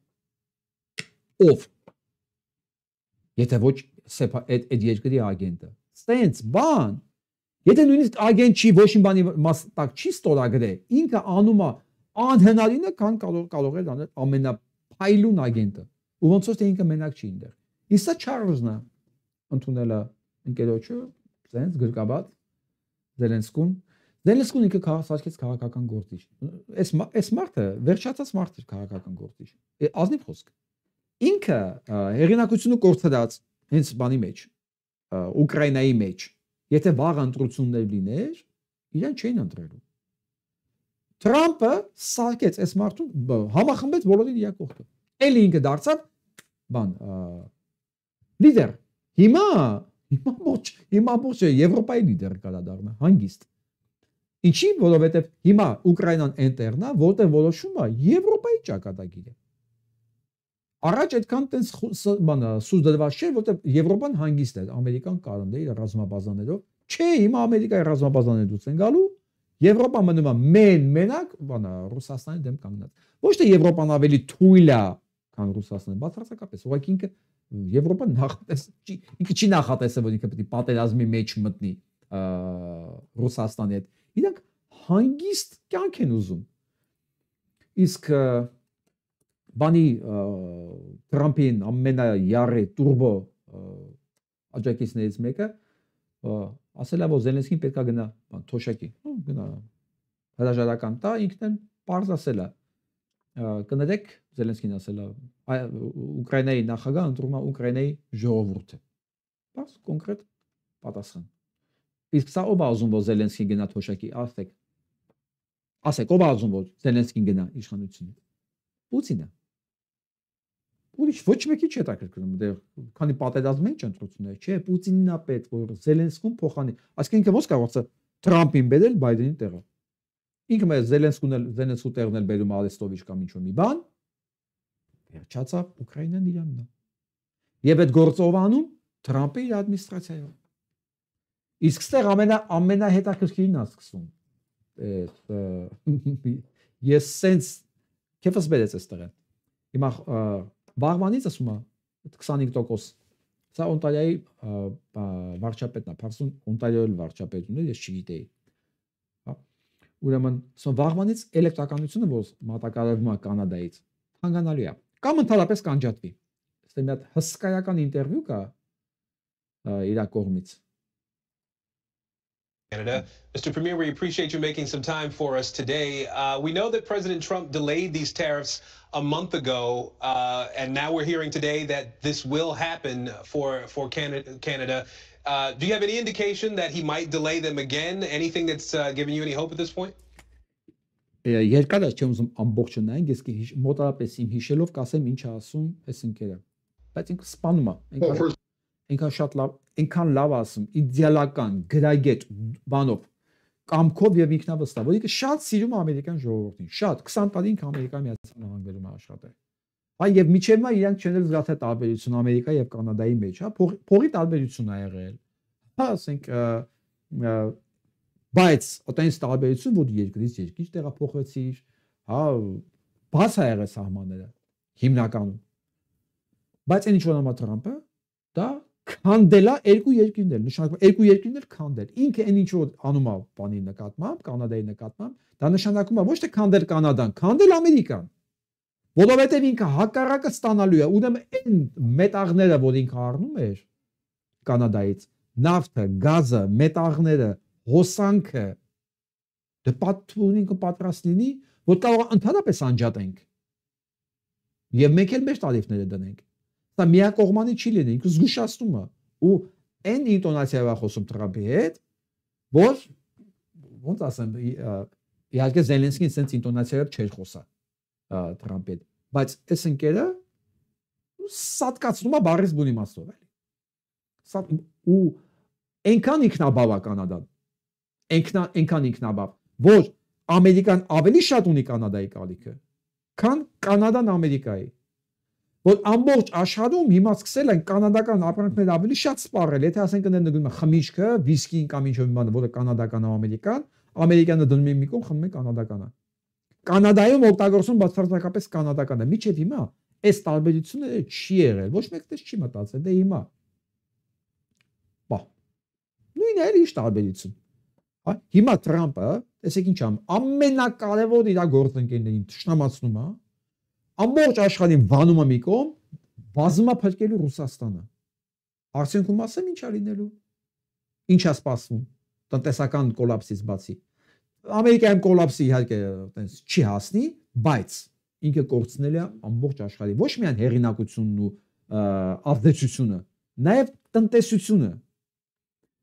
ով եթե ոչ այդ երկրի ագենտը ստենց բան եթե նույնիսկ ագենտ չի ոչ մի բանի տակ չի ստորագրել ինքը անում է անհնարին է քան կարող է անել ամենափայլուն ագենտը ու ոնց որ թե ինքը մենակ չի ինտեղ իսկ Չարլզն է ընդունել ընկերոջը ստենց գրկաբաց Զելենսկուն ինքը քաղաքացիական քաղաքական գործիչ այս մարդը վերջացած մարդ էր քաղաքական գործիչ ազնիվ խոսք ինքը հեղինակությունը կորցրած հենց բանի մեջ Ուկրաինայի մեջ եթե վաղ ընտրություններ լիներ իրեն չէին ընտրելու Թրամփը սարքեց այս մարդուն համախմբեց բոլորին իր կողքը էլի ինքը դարձավ բան լիդեր հիմա ոչ Եվրոպայի լիդեր կարա դառնա հանգիստ Ինչի որովհետև հիմա Ուկրաինան ընտերն է, որտեղ որոշում է Եվրոպայի ճակատագիրը։ Առաջ այդքան տենց բանը սուս դրված չէ, որտեղ Եվրոպան հանգիստ է, Ամերիկան կարանդ է իր ռազմաբազաներով։ Չէ, հիմա Ամերիկայի ռազմաբազաները դուրս են գալու, Եվրոպան մնում է մենակ, բանը Ռուսաստանի դեմ կանգնած։ Ոչ թե Եվրոպան ավելի թույլ է, քան Ռուսաստանը, բացարձակապես, ուղղակի ինքը Եվրոպան ինքը չի նախատեսել, որ ինքը պետք է պատերազմի մեջ մտնի Ռուսաստանի հետ։ Իրանք հանգիստ կյանք են ուզում։ Իսկ բանի Թրամփին ամենայարե տուրբո աջակիցներից մեկը ասել է, որ Զելենսկին պետք է գնա թոշակի, գնա հրաժարական տա, ինքն պարզ ասել է, կներեք Զելենսկին ասել է, Ուկրաինայի նախագահ ընտրում է Ուկրաինայի ժողովուրդը։ Բաց կոնկրետ պատասխան։ Իսկ սա ով է ուզում, որ Զելենսկին գնա թոշակի, ասեք, ով է ուզում, որ Զելենսկին գնա իշխանությունը։ Պուտինը։ Ուրիշ ոչ մեկի չի հետաքրքրում, դեռ քանի պատերազմի ընտրություններ, չէ, Պուտինն է պետք, որ Զելենսկուն փոխանի։ Այսինքն ինքը ո՞նց կարող է Թրամփին բերել Բայդենի տեղը։ Ինքը մեր Զելենսկու տեղն էլ բերում Արեստովիչ կամ ինչ-որ մի բան։ Վերջացավ Ուկրաինան իրանն է։ Եվ այդ գործը ով անում Թրամփի իր ադմինիստրացիայով։ Իսկ ստեղ ամենահետաքրքիրն է սկսում։ Ես սենց քեֆս բերեց այստեղ։ Հիմա Բաղմանից ասում է 25%։ Սա Օնտարիայի վարչապետն է, Փարսուն Օնտարիոյի վարչապետն է, ես չգիտեի։ Ուրեմն սա Բաղմանից էլեկտրականությունը, որ մատակարարվում է Կանադայից, հանգանալու է։ Կամ ընդհանրապես կանջատվի։ Ստե մի հատ հսկայական ինտերվյու կա իր կողմից։ Canada. Mr. Premier, we appreciate you making some time for us today. We know that President Trump delayed these tariffs a month ago, and now we're hearing today that this will happen for Canada. Do you have any indication that he might delay them again? Anything that's giving you any hope at this point? Երկար չեմ ուզում ամբողջը նայենք, ես մոտավորապես իմ հիշելով կասեմ ինչ ասում այս ընկերը։ Բայց ինքը սպանում է։ Ինքան շատ լավ, ինքան լավ ասում, իդեալական, գրագետ բանով, կամքով եւ ինքնավստահ, որ ինքը շատ սիրում է ամերիկյան ժողովրդին, շատ 20 տարի ինքը Ամերիկայի Միացյալ Նահանգներում է աշխատել։ Այ եւ միջև նա իրանք չեն զգացել տարբերություն Ամերիկայի եւ Կանադայի մեջ, հա, փողի տարբերություն ա եղել։ Հա, ասենք բայց այտենց տարբերություն, որ երկրից երկիր տեղափոխվեցիր, հա, բաց է եղել սահմանները հիմնականում։ Բայց այն ինչ որ անում է Թրամփը, դա քանդելա երկու երկիրներ, նշանակում երկու երկիրներ քանդել։ Ինքը այն ինչ որ անում է բանի նկատմամբ, Կանադայի նկատմամբ, դա նշանակում է ոչ թե քանդել Կանադան, քանդել Ամերիկան։ Որովհետև ինքը հակառակը ստանալու է, ուրեմն այն մետաղները, որ ինքը առնում էր Կանադայից, նավթը, գազը, մետաղները, հոսանքը, դե պատմունքը պատրաստ լինի, որ կարող է ընդհանրապես անջատենք։ Եվ մենք էլ մեր տարիֆները դնենք։ Դա միակողմանի չի լինի, ինքը զգուշացնում է ու այն ինտոնացիայով է խոսում Թրամփի հետ, որ ոնց ասեմ, իհարկե Զելենսկին sense ինտոնացիայով չէր խոսա Թրամփի հետ, բայց այս ընկերը սատկացնում է բառից բուն իմաստով էլի։ Ու այնքան ինքնաբավ է Կանադան, այնքան ինքնաբավ, որ Ամերիկան ավելի շատ ունի Կանադայի կալիքը, քան Կանադան Ամերիկայի։ Որ ամբողջ աշխարհում հիմա սկսել են կանադական ապրանքներ ավելի շատ սպառել, եթե ասենք նգնում են խմիչքը, վիսկին կամ ինչ-որ մի բան, որը կանադական է, ամերիկան, ամերիկանը դնում է մի կողմ, խմում է կանադականը։ Կանադայում օգտագործում բացարձակապես կանադական է։ Միջև հիմա այս տարբերությունը չի եղել։ Ոչ մեկն չի մտածել, դե հիմա։ Բա։ Նույնն է ինչ տարբերություն։ Հա, հիմա Թրամփը, տեսեք ինչ ամ, ամենակարևոր իր գործընկերներին թշնամացնում է, ամբողջ աշխարհին վանում է մի կողմ, բազմա փրկելու Ռուսաստանը։ Արդյունքում ասեմ ինչ է լինելու։ Ինչ է սպասվում տնտեսական կոլապսից բացի։ Ամերիկայում կոլապսի իհարկե այտենց չի հասնի, բայց ինքը կորցնել է ամբողջ աշխարհի ոչ միայն հեղինակությունն ու ազդեցությունը, նաև տնտեսությունը։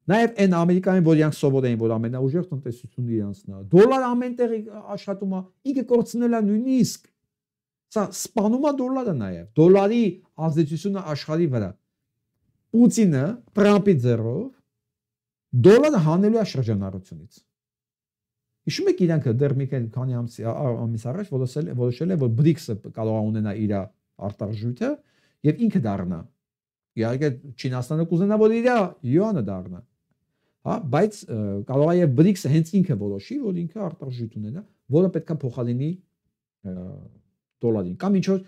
Նաև այն Ամերիկայում, որ իրանք սովոր էին, որ ամենաուժեղ տնտեսությունն իրանցն է։ Դոլար ամենտեղ աշխատում է, ինքը կորցնել է նույնիսկ։ Սա սպանում է դոլարը նաև։ Դոլարի ազդեցությունը աշխարհի վրա։ Պուտինը Թրամփի ձեռով դոլարը հանելու է շրջանառությունից։ Հիշում եք իրանք դեռ մի քանի ամիս առաջ որոշել է, որ BRICS-ը կարող է ունենա իր արտարժույթը եւ ինքը դառնա։ Իհարկե Չինաստանը կուզենա, որ իր յուանը դառնա։ Հա, բայց կարող է եւ BRICS-ը հենց ինքը որոշի, որ ինքը արտարժույթ ունենա, որը պետքա փոխարինի դոլարին կամ ինչ որ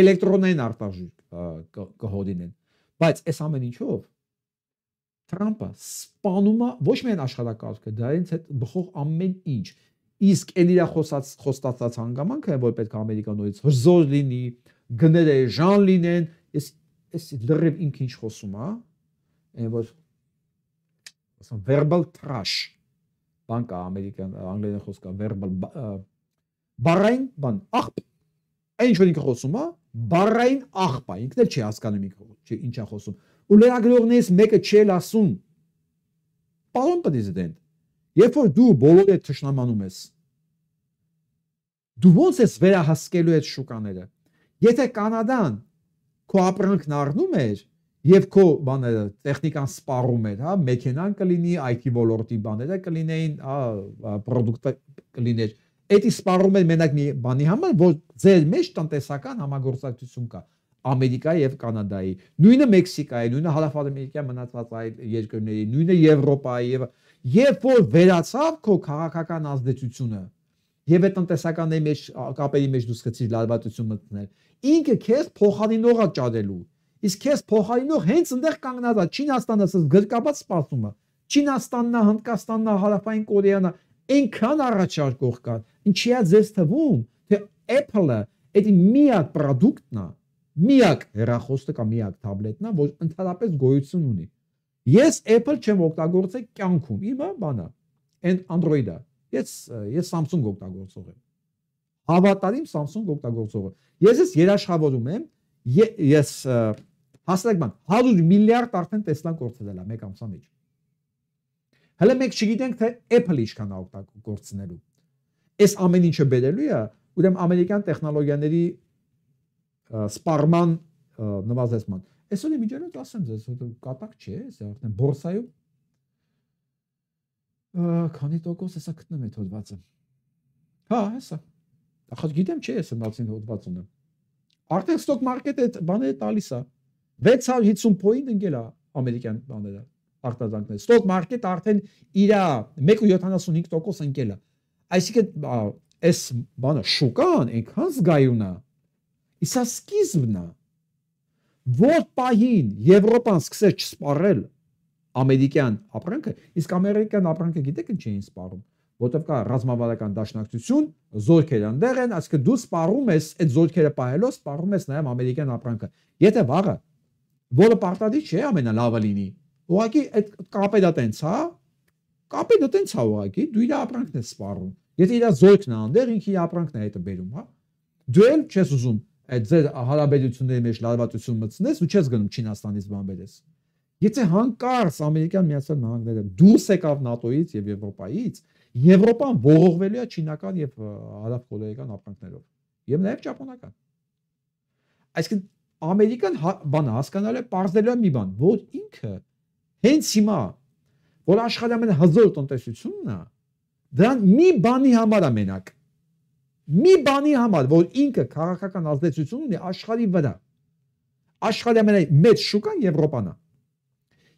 էլեկտրոնային արտարժույթ կհորդինեն։ Բայց այս ամեն ինչով Թրամփը սպանում է ոչ միայն աշխարհակարգը, դրանից հետ բխող ամեն ինչ։ Իսկ այն իր խոստացած հանգամանքը, որ պետք է Ամերիկան նորից հզոր լինի, գները ժան լինեն, ես լրիվ ինքը ինչ խոսում է, այն որ ասում verbal trash բան կա ամերիկան անգլերեն խոսքը verbal բառային բան աղբ այն ինչ որ ինքը խոսում է բառային աղբ է ինքն էլ չի հասկանում ինքը ինչ է խոսում ու լրագրողներից մեկը չի ասում պարոն պրեզիդենտ երբ որ դու բոլորի հետ թշնամանում ես դու ոնց ես վերահսկելու այդ շուկաները եթե Կանադան քո ապրանքն առնում էր եւ քո բաները տեխնիկան սպառում էր, հա, մեքենան կլինի, IT ոլորտի բաները կլինեին, պրոդուկտը կլիներ։ Էդի սպառում էր մենակ մի բանի համար, որ ձեր մեջ տնտեսական համագործակցություն կա Ամերիկայի եւ Կանադայի, նույնը Մեքսիկայի, նույնը Հարավամերիկայի մնացած այլ երկրների, նույնը Եվրոպայի եւ որ վերացավ քո քաղաքական ազդեցությունը եւ այդ տնտեսականների մեջ կապերի մեջ դու սկսեցիր լարվածություն մտնել, ինքը քեզ փոխարինող է ճարելու Իսկ քեզ փոխարինող հենց այնտեղ կանգնած է Չինաստանը գրկաբաց սպասում է Չինաստանն է Հնդկաստանն է Հարավային Կորեան է այնքան առաջարկող կա ինչի է ձեզ թվում թե Apple-ը այդ միակ product-ն է միակ հեռախոսը կամ միակ թաբլետն է որ ընդհանրապես գոյություն ունի ես Apple չեմ օգտագործել կյանքում իմը բանա այն Android-ը ես Samsung օգտագործող եմ հավատարիմ Samsung օգտագործող ես երաշխավորում եմ ես Հասարակ բան 100 միլիարդ արդեն Տեսլան կորցրել է մեկ ամսա մեջ։ Հələ մենք չգիտենք թե Apple-ը ինչքան է օգտագործնելու։ Այս ամեն ինչը բերելու է, ուրեմն ամերիկյան տեխնոլոգիաների սպառման նվազեցման։ Այսօր միջելոց ասեմ ձեզ, որ կատակ չէ, սա արդեն բորսայում քանի տոկոս էսա գտնում է հոդվածը։ Հա, հեսա։ Ախր գիտեմ չէ, էսա մացին հոդված ունեմ։ Արդեն stock market-ը բաները տալիս է 650 point ընկել է ամերիկյան բաները արտադրանքները stock market արդեն իր 1.75% ընկել է այսինքն այս բանը շուկան այնքան զգայուն է իսա սկիզբն է որ պահին Եվրոպան սկսեց չսպառել ամերիկյան ապրանքը իսկ ամերիկյան ապրանքը գիտեք ինչ էին սպառում որտեղ կա ռազմավարական դաշնակցություն, զորքեր այնտեղ են, այսինքն դու սպառում ես այդ զորքերը պահելով, սպառում ես նաև ամերիկյան ապրանքը։ Եթե վաղը որը պարտադիր չէ ամենալավը լինի, ուղղակի այդ կապետը տենց, հա, կապետը տենց է ուղղակի, դու իր ապրանքն ես սպառում։ Եթե իր զորքն է այնտեղ, ինքը իր ապրանքն է հետը բերում, հա։ Դու էլ չես ուզում այդ ձեր հարաբերությունների մեջ լարվածություն մտցնես, ու չես գնում Չինաստանից բան բերես։ Եթե հանկարծ Ամերիկյան Միացյալ Նահանգները դուրս եկավ ՆԱՏՕ-ից եւ Եվրոպայից Եվրոպան ողողվելու է չինական եւ հարավկորեական ապրանքներով եւ նաեւ ճապոնական։ Այսինքն Ամերիկան բանը հասկանալու է, պարզելու է մի բան, որ ինքը հենց հիմա, որ աշխարհի ամենահզոր տնտեսությունն է, դրան մի բանի համար է մենակ։ Մի բանի համար, որ ինքը քաղաքական ազդեցություն ունի աշխարհի վրա։ Աշխարհի ամենամեծ շուկան Եվրոպան է։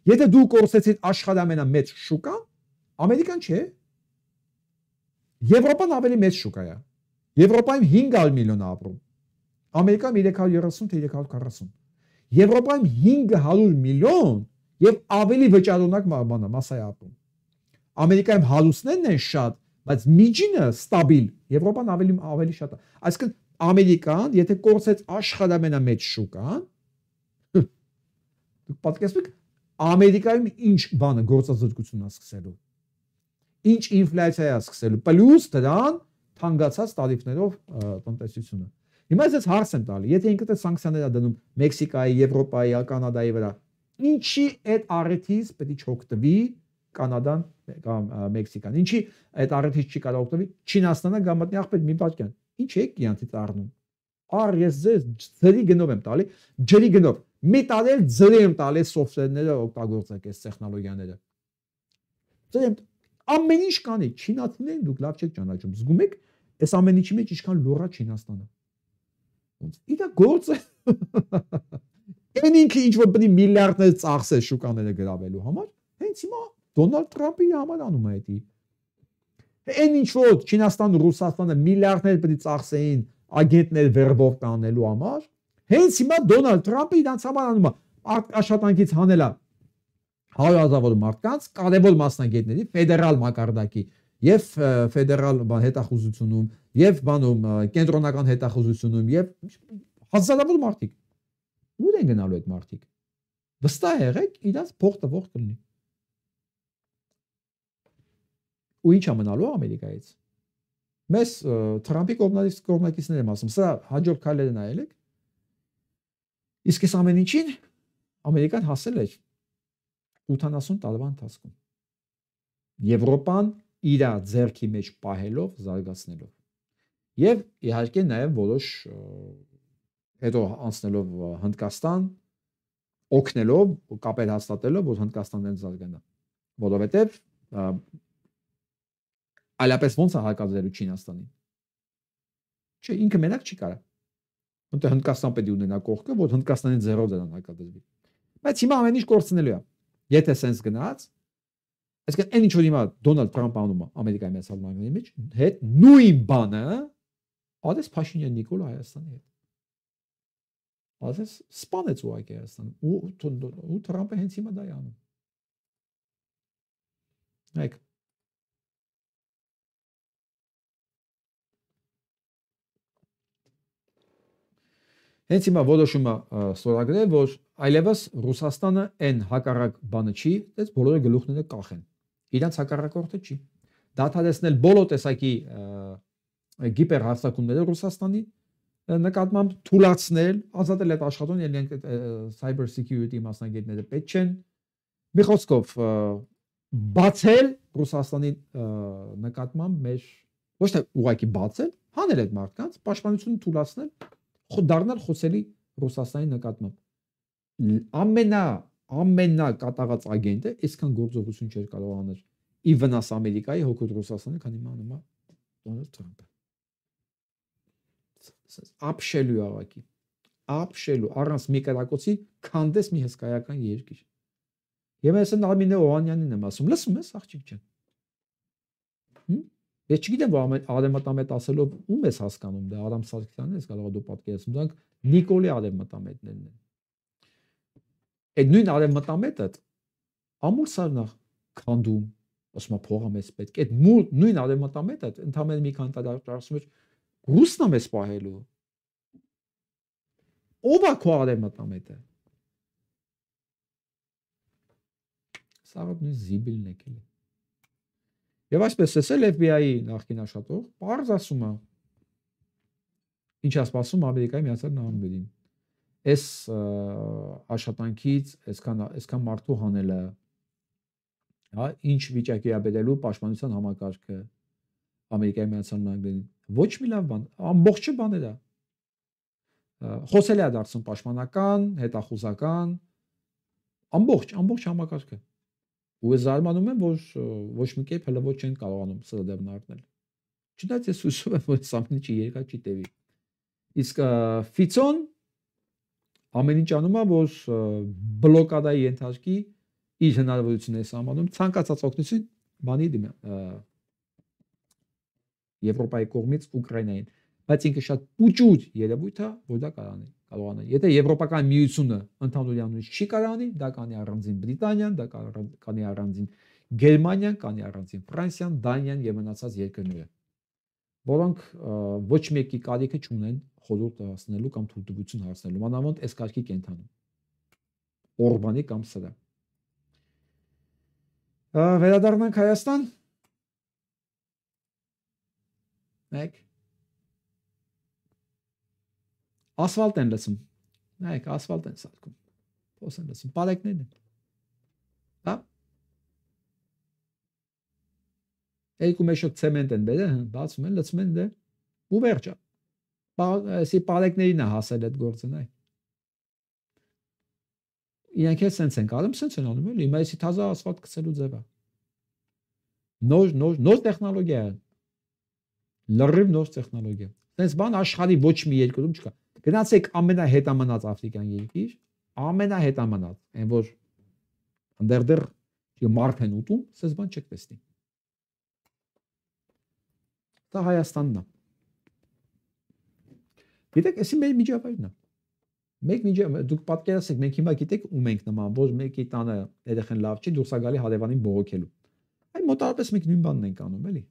Եթե դու կորցրեցիր աշխարհի ամենամեծ շուկան, Ամերիկան չէ։ Եվրոպան ավելի մեծ շուկա է։ Եվրոպայում 500 միլիոն է ապրում։ Ամերիկայում 330 թե 340։ Եվրոպայում 500 միլիոն եւ ավելի վճարունակ մասսա է ապրում։ Ամերիկայում հարուստներն են շատ, բայց միջինը ստաբիլ, Եվրոպան ավելի շատ է։ Այսինքն Ամերիկան, եթե կորցեց աշխարհամենամեծ շուկան, դուք պատկերացնում եք Ամերիկայում ինչ բանը գործազրկությունն է սկսելու։ Ինչ ինֆլյացիա է սկսելու, պլյուս դրան թանկացած տարիֆներով տնտեսությունը։ Հիմա ես հարց եմ տալի, եթե ինքդ է սանկցիաներ դնում Մեքսիկայի, Եվրոպայի, Կանադայի վրա, ինչի այդ առիթից պետք է չօգտվի Կանադան կամ Մեքսիկան, ինչի այդ առիթից չի կարող օգտվի Չինաստանը կամ մտնի աղբեր մի պատկան, ինչ է կյանքից առնում։ Առ ես ձեզ ձրի գնով եմ տալի, ջրի գնով, մի տարի էլ ձրի եմ տալի սոֆտվերները օգտագործեք այս տեխնոլոգիաները։ Ձրի եմ ամեն ինչ կանի, չինացիներին դուք լավ չեք ճանաչում, զգում եք, այս ամեն ինչի մեջ ինչքան լոռա Չինաստանը։ Իրա գործը այն ինքը ինչ որ պետք է միլիարդներ ծախսել շուկաները գրավելու համար, հենց հիմա Դոնալդ Թրամփի համար անում է դա։ Այն ինչ որ Չինաստանն ու Ռուսաստանը միլիարդներ պետք է ծախսեին ագենտներ վերբով կանելու համար, հենց հիմա Դոնալդ Թրամփը իրանց համար անում է աշխատանքից հանելա 100,000 մարդկանց, կարևոր մասնագետների, ֆեդերալ մակարդակի եւ ֆեդերալ հետախուզությունում եւ բանում կենտրոնական հետախուզությունում եւ հազարավոր մարդիկ։ Ուր են գնալու այդ մարդիկ։ Վստահ եղեք, իրանց փող տվող կլինի։ Ու ինչ է մնալու Ամերիկայից։ Մեզ Թրամփի կողմնակիցներ եմ ասում, սա հաջորդ քայլերը նայել եք։ Իսկ այս ամեն ինչին Ամերիկան հասել էր 80 տարվա ընթացքում։ Եվրոպան իր ձեռքի մեջ պահելով, զարգացնելով։ Եվ իհարկե նաև որոշ հետո անցնելով Հնդկաստան, օգնելով, կապեր հաստատելով, որ Հնդկաստանն զարգանա։ Որովհետև այլապես ոնց է հարկադրելու Չինաստանին։ Չէ, ինքը մենակ չի կարող։ Որտեղ Հնդկաստան պետք է ունենա կողքը, որ Հնդկաստանին ձեռով դրան հարկադրվի։ Բայց հիմա ամեն ինչ կորցնելու է։ Եթե սենց գնաց, այսինքն այն ինչ որ հիմա Դոնալդ Թրամփը անում է Ամերիկայի Միացյալ Նահանգների մեջ, հետ նույն բանը ադես Փաշինյան Նիկոլ Հայաստանի հետ։ Ադես սպանեց ուղղակի Հայաստանը ու Թրամփը հենց հիմա դա է անում։ Նայեք։ Հենց հիմա որոշումը ստորագրել, որ այլևս Ռուսաստանը այն հակառակ բանը չի, դες բոլորը գլուխները կախեն։ Իրանց հակառակորդը չի։ Դադարեցնել բոլոր տեսակի գիպերհարձակումները Ռուսաստանի նկատմամբ թույլատրել, ազատել այդ աշխատանքը, իրենք cyber security մասնագետները պետք չեն։ Մի խոսքով բացել Ռուսաստանի նկատմամբ մեր ոչ թե ուղղակի բացել, հանել այդ մարդկանց, պաշտպանությունը թույլատրել, դառնալ խոսելի Ռուսաստանի նկատմամբ։ Ամենա կատաղած ագենտը այսքան գործողություն չէր կարող անել ի վնաս Ամերիկայի հօգուտ Ռուսաստանի, քան հիմա անում է Դոնալդ Թրամփը։ Ապշելու աղակի, ապշելու առանց մի կրակոցի քանդես մի հսկայական երկիր։ Եվ ես Արմինե Օհանյանին եմ ասում, լսում ես աղջիկ ջան։ Ես չգիտեմ, որ արևմտամետ ասելով ում ես հասկանում, դա Արամ Սարգսյանն ես կարող դու պատկերացնում, դրանք Նիկոլի արևմտամետներն են։ Այդ նույն արևմտամետը ամուր սարնախ քանդում, ասում է փողը մեզ պետք։ Այդ նույն արևմտամետը ընդհանրապես մի քանի տարի ասում էր ռուսն է մեզ պահելու։ Ո՞վ է քո արևմտամետը։ Սա նույն զիբիլն է քելի։ Եվ այսպես էսել FBI-ի նախկին աշխատող բարձ ասում է ինչ է սպասում Ամերիկայի Միացյալ Նահանգներին։ Այս աշխատանքից այսքան մարդու հանելը, հա, ինչ վիճակի է բերելու պաշտպանության համակարգը Ամերիկայի Միացյալ Նահանգներին։ Ոչ մի լավ բան, ամբողջը բաներ է։ Խոսել է դարձում պաշտպանական, հետախուզական, ամբողջ համակարգը։ Ու ես զարմանում եմ, որ ոչ մի կերպ հələ ոչ չեն կարողանում սրա դեմ նարդնել։ Չնայած ես հույսով եմ, որ սամին չի երկար չի տևի։ Իսկ Ֆիցոն ամեն ինչ անում է, որ բլոկադայի ենթարկի իր հնարավորությունները սահմանում ցանկացած օգնություն բանի դիմը Եվրոպայի կողմից Ուկրաինային։ բայց ինքը շատ փուճուր երևույթ է, որ դա կարողանա։ Եթե Եվրոպական միությունը ընդհանուր յանունից չի կարողանի, դա կանի առանձին Բրիտանիան, դա կանի առանձին Գերմանիան, կանի առանձին Ֆրանսիան, Դանիան եւ մնացած երկրները, որոնք ոչ մեկի կարիքը չունեն խորհուրդ հասնելու կամ թույլտվություն հասնելու, մանավանդ այս կարգի կենթանում։ Օրբանի կամ սրա։ Վերադառնանք Հայաստան։ Մեկ ասֆալտ են լցում։ Նայեք, ասֆալտ են սարքում։ Փոս են լցում, պարեկներն են։ Հա։ Երկու մեշոք ցեմենտ են բերել, բացում են, լցում են դե ու վերջը։ Այսի պարեկներին է հասել այդ գործը, նայ։ Իրանք էլ սենց են կարում, սենց են անում, էլի, հիմա այսի թազա ասֆալտ գցելու ձևը։ Նոր տեխնոլոգիա է։ Լրիվ նոր տեխնոլոգիա։ Սենց բան աշխարհի ոչ մի երկրում չկա։ Գնացեք ամենահետամնաց աֆրիկյան երկիր, ամենահետամնաց, այն որ ընդդեռ մարդ են ուտում, սենց բան չեք տեսնի։ Դա Հայաստանն է։ Գիտեք, էսի մեր միջավայրն է։ Մեկ դուք պատկերացեք, մենք հիմա գիտեք ում ենք նման, որ մեկի տանը երեխան լավ չի, դուրս է գալի հարևանին բողոքելու։ Այ մոտավորապես մենք նույն բանն ենք անում, էլի։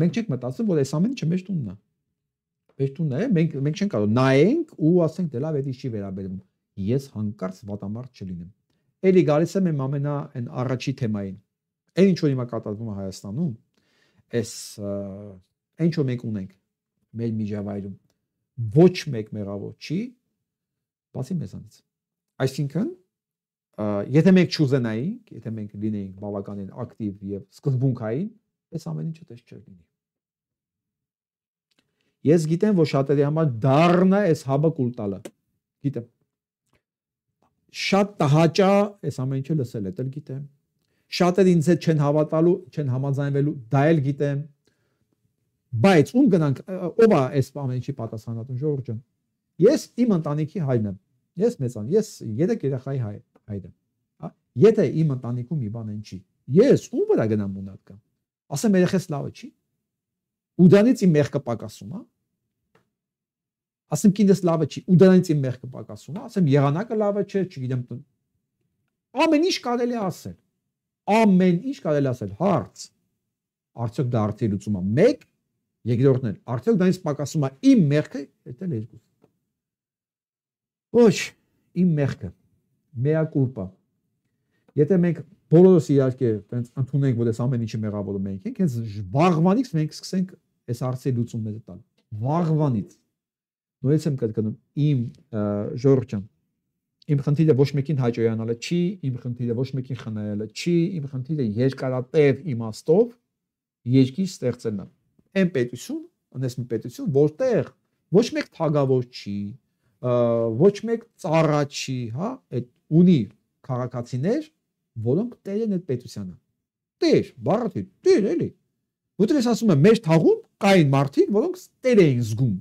Մենք չենք մտածում, որ այս ամեն ինչը մեր տունն է։ Մեր տունն է, մենք չենք կարող նայենք ու ասենք դե լավ, դա չի վերաբերում։ Ես հանկարծ վատամարդ չլինեմ։ Էլի գալիս եմ ամենա այն առաջի թեմային։ Այն ինչ որ հիմա կատարվում է Հայաստանում, այս այն ինչ որ մենք ունենք մեր միջավայրում, ոչ մեկ մեղավոր չի, բացի մեզանից։ Այսինքն, եթե մենք չուզենայինք, եթե մենք լինեինք բավականին ակտիվ եւ սկզբունքային, այս ամեն ինչը դες չէր լինի։ Ես գիտեմ, որ շատերի համար դառնա այս հաբը կուլ տալը։ Գիտեմ։ Շատ տհաճա այս ամեն ինչը լսել եմ, գիտեմ։ Շատերը ինձ հետ չեն հավատալու, չեն համաձայնվելու, դա էլ գիտեմ։ Բայց ում գնանք, ով է այս ամեն ինչի պատասխանատուն, Ժողովուրդ ջան։ Ես իմ ընտանիքի հայրն եմ։ Ես մեծան, ես 3 երեխայի հայր եմ։ Եթե իմ ընտանիքում մի բան չի, ես ում վրա գնամ մունատ կամ։ Ասեմ երեխես լավը չի։ Ու դրանից իմ մեղքը պակասում է։ Ասեմ կինս լավը չի, ու դրանից իմ մեղքը պակասում է, ասեմ եղանակը լավը չէ, չգիտեմ։ Ամեն ինչ կարելի է ասել։ Ամեն ինչ կարելի ասել, հարց։ Արդյոք դա արդի լուծում է 1, երկրորդն էլ, արդյոք դրանից պակասում է իմ մեղքը, դա էլ 2։ Ոչ, իմ մեղքը, mea culpa։ Եթե մենք բոլորս իհարկե տենց ընդունենք, որ այս ամեն ինչը մեղավորը մենք ենք, հենց վաղվանից մենք սկսենք այս հարցի լուծումները տալ։ Վաղվանից։ Նույնիսկ եմ կրկնում, իմ Ժողովուրդ ջան, իմ խնդիրը ոչ մեկին հաճոյանալը չի, իմ խնդիրը ոչ մեկին խնայելը չի, իմ խնդիրը երկարատև իմաստով երկիր ստեղծելն է։ Այն պետություն, անես մի պետություն, որտեղ ոչ մեկ թագավոր չի, ոչ մեկ ծառա չի, հա, այդ ունի քաղաքացիներ, որոնք տեր են այդ պետությանը։ Տեր, բառը տեր էլի։ Որտեղ ես ասում եմ, մեր թաղում կային մարդիկ, որոնք տեր էին զգում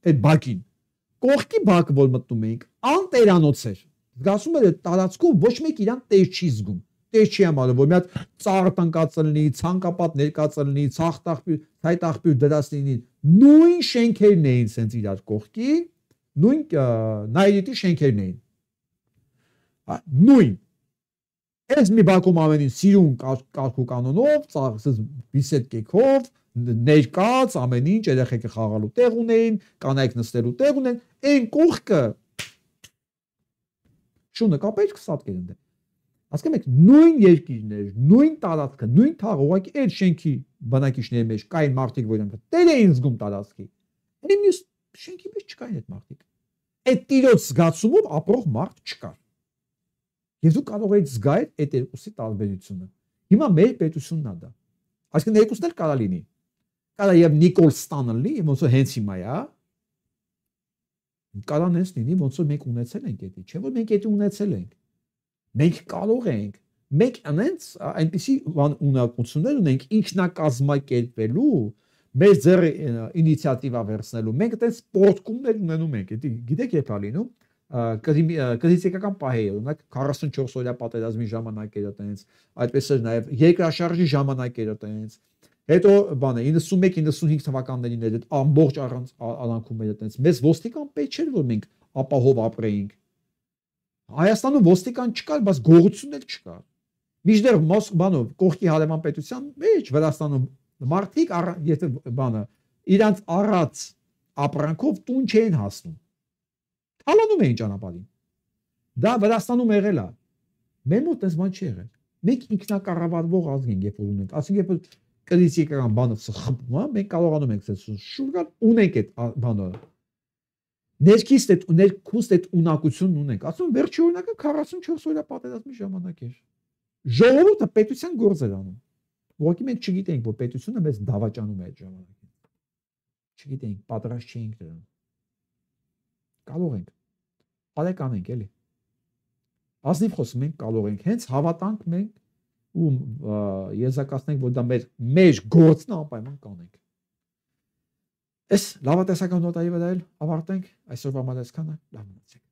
այդ բակին։ Կողքի բակը, որ մտնում էինք, անտերանոց էր։ Զգացում էր այդ տարածքում ոչ մեկ իրան տեր չի զգում։ Տեր չի համարում, որ մի հատ ծառ տնկած լինի, ցանկապատ ներկած լինի, ցայտ աղբյուր դրած լինի։ Նույն շենքերն էին սենց իրար կողքի, նույն նայրիտի շենքերն էին։ Նույն։ Այս մի բակում ամեն ինչ սիրուն կարգու կանոնով, ծաղսыз բիսետ կեքով, ներկած, ամեն ինչ, երեխեքը խաղալու տեղ ունեին, կանայք նստելու տեղ ունեն, այն կողքը շունը կապեջ կսատկեր ընդ է։ Ասկեմ եք նույն երկիրներ, նույն տարածքը, նույն թաղը, ուղղակի այդ շենքի բնակիչների մեջ կային մարդիկ, որոնք տեր էին զգում տարածքի։ Այն մյուս շենքի մեջ չկային այդ մարդիկ։ Այդ տիրոջ զգացումով ապրող մարդ չկար։ Եվ դու կարող ես զգալ այդ երկուսի տարբերությունը։ Հիմա մեր պետությունն է դա։ Այսինքն երկուսն էլ կարա լինի։ Կարա եւ Նիկոլ Ստանլի, ոնց որ հենց հիմա է, կարա նենց լինի, ոնց որ մենք ունեցել ենք դա, չէ՞ որ մենք դա ունեցել ենք։ Մենք կարող ենք, մենք անենց այնպիսի ունակություններ ունենք ինքնակազմակերպելու, մեր ձեռը ինիցիատիվա վերցնելու։ Մենք այդպես սպորտկումներ ունենում ենք, գիտեք երբ է լինում, կրիտիկական պահեր, օրինակ 44 օրյա պատերազմի ժամանակ էր այդպես, այդպես էր նաև երկրաշարժի ժամանակ էր այդպես, Հետո բանը 91-95 թվականներին էր այդ ամբողջ առանց արանքում էր այդպես մեզ ոստիկան պետք չէր որ մենք ապահով ապրեինք Հայաստանում ոստիկան չկար բայց գողությունն էլ չկար Միջդեռ բանով կողքի հարևան պետության մեջ Վրաստանում մարդիկ եթե բանը իրանց առած ապրանքով տուն չէին հասնում Թալանում էին ճանապարհին Դա Վրաստանում եղել է Մեր մոտ այս բան չի եղել Մենք ինքնակառավարվող ազգ ենք երբ որ ունենք ասենք երբ կրիտիկական բանը խփում է մենք կարողանում ենք շուրգալ ունենք այդ բանը ներքուստ այդ ունակությունն ունենք ասում վերջի օրինակը 44 օրյա պատերազմի ժամանակ էր Ժողովուրդը պետության գործ էր անում Ուղղակի մենք չգիտենք որ պետությունը մեզ դավաճանում է այդ ժամանակին Չգիտենք պատրաստ չէինք դրան Կարող ենք Արեք անենք էլի Ազնիվ խոսում ենք կարող ենք հենց հավատանք մենք ու եզակացնենք որ դա մեր գործն է անպայման կանենք Այս լավատեսական նոտայի վրա էլ ավարտենք այսօրվա մատեսկանը լավ մնացեք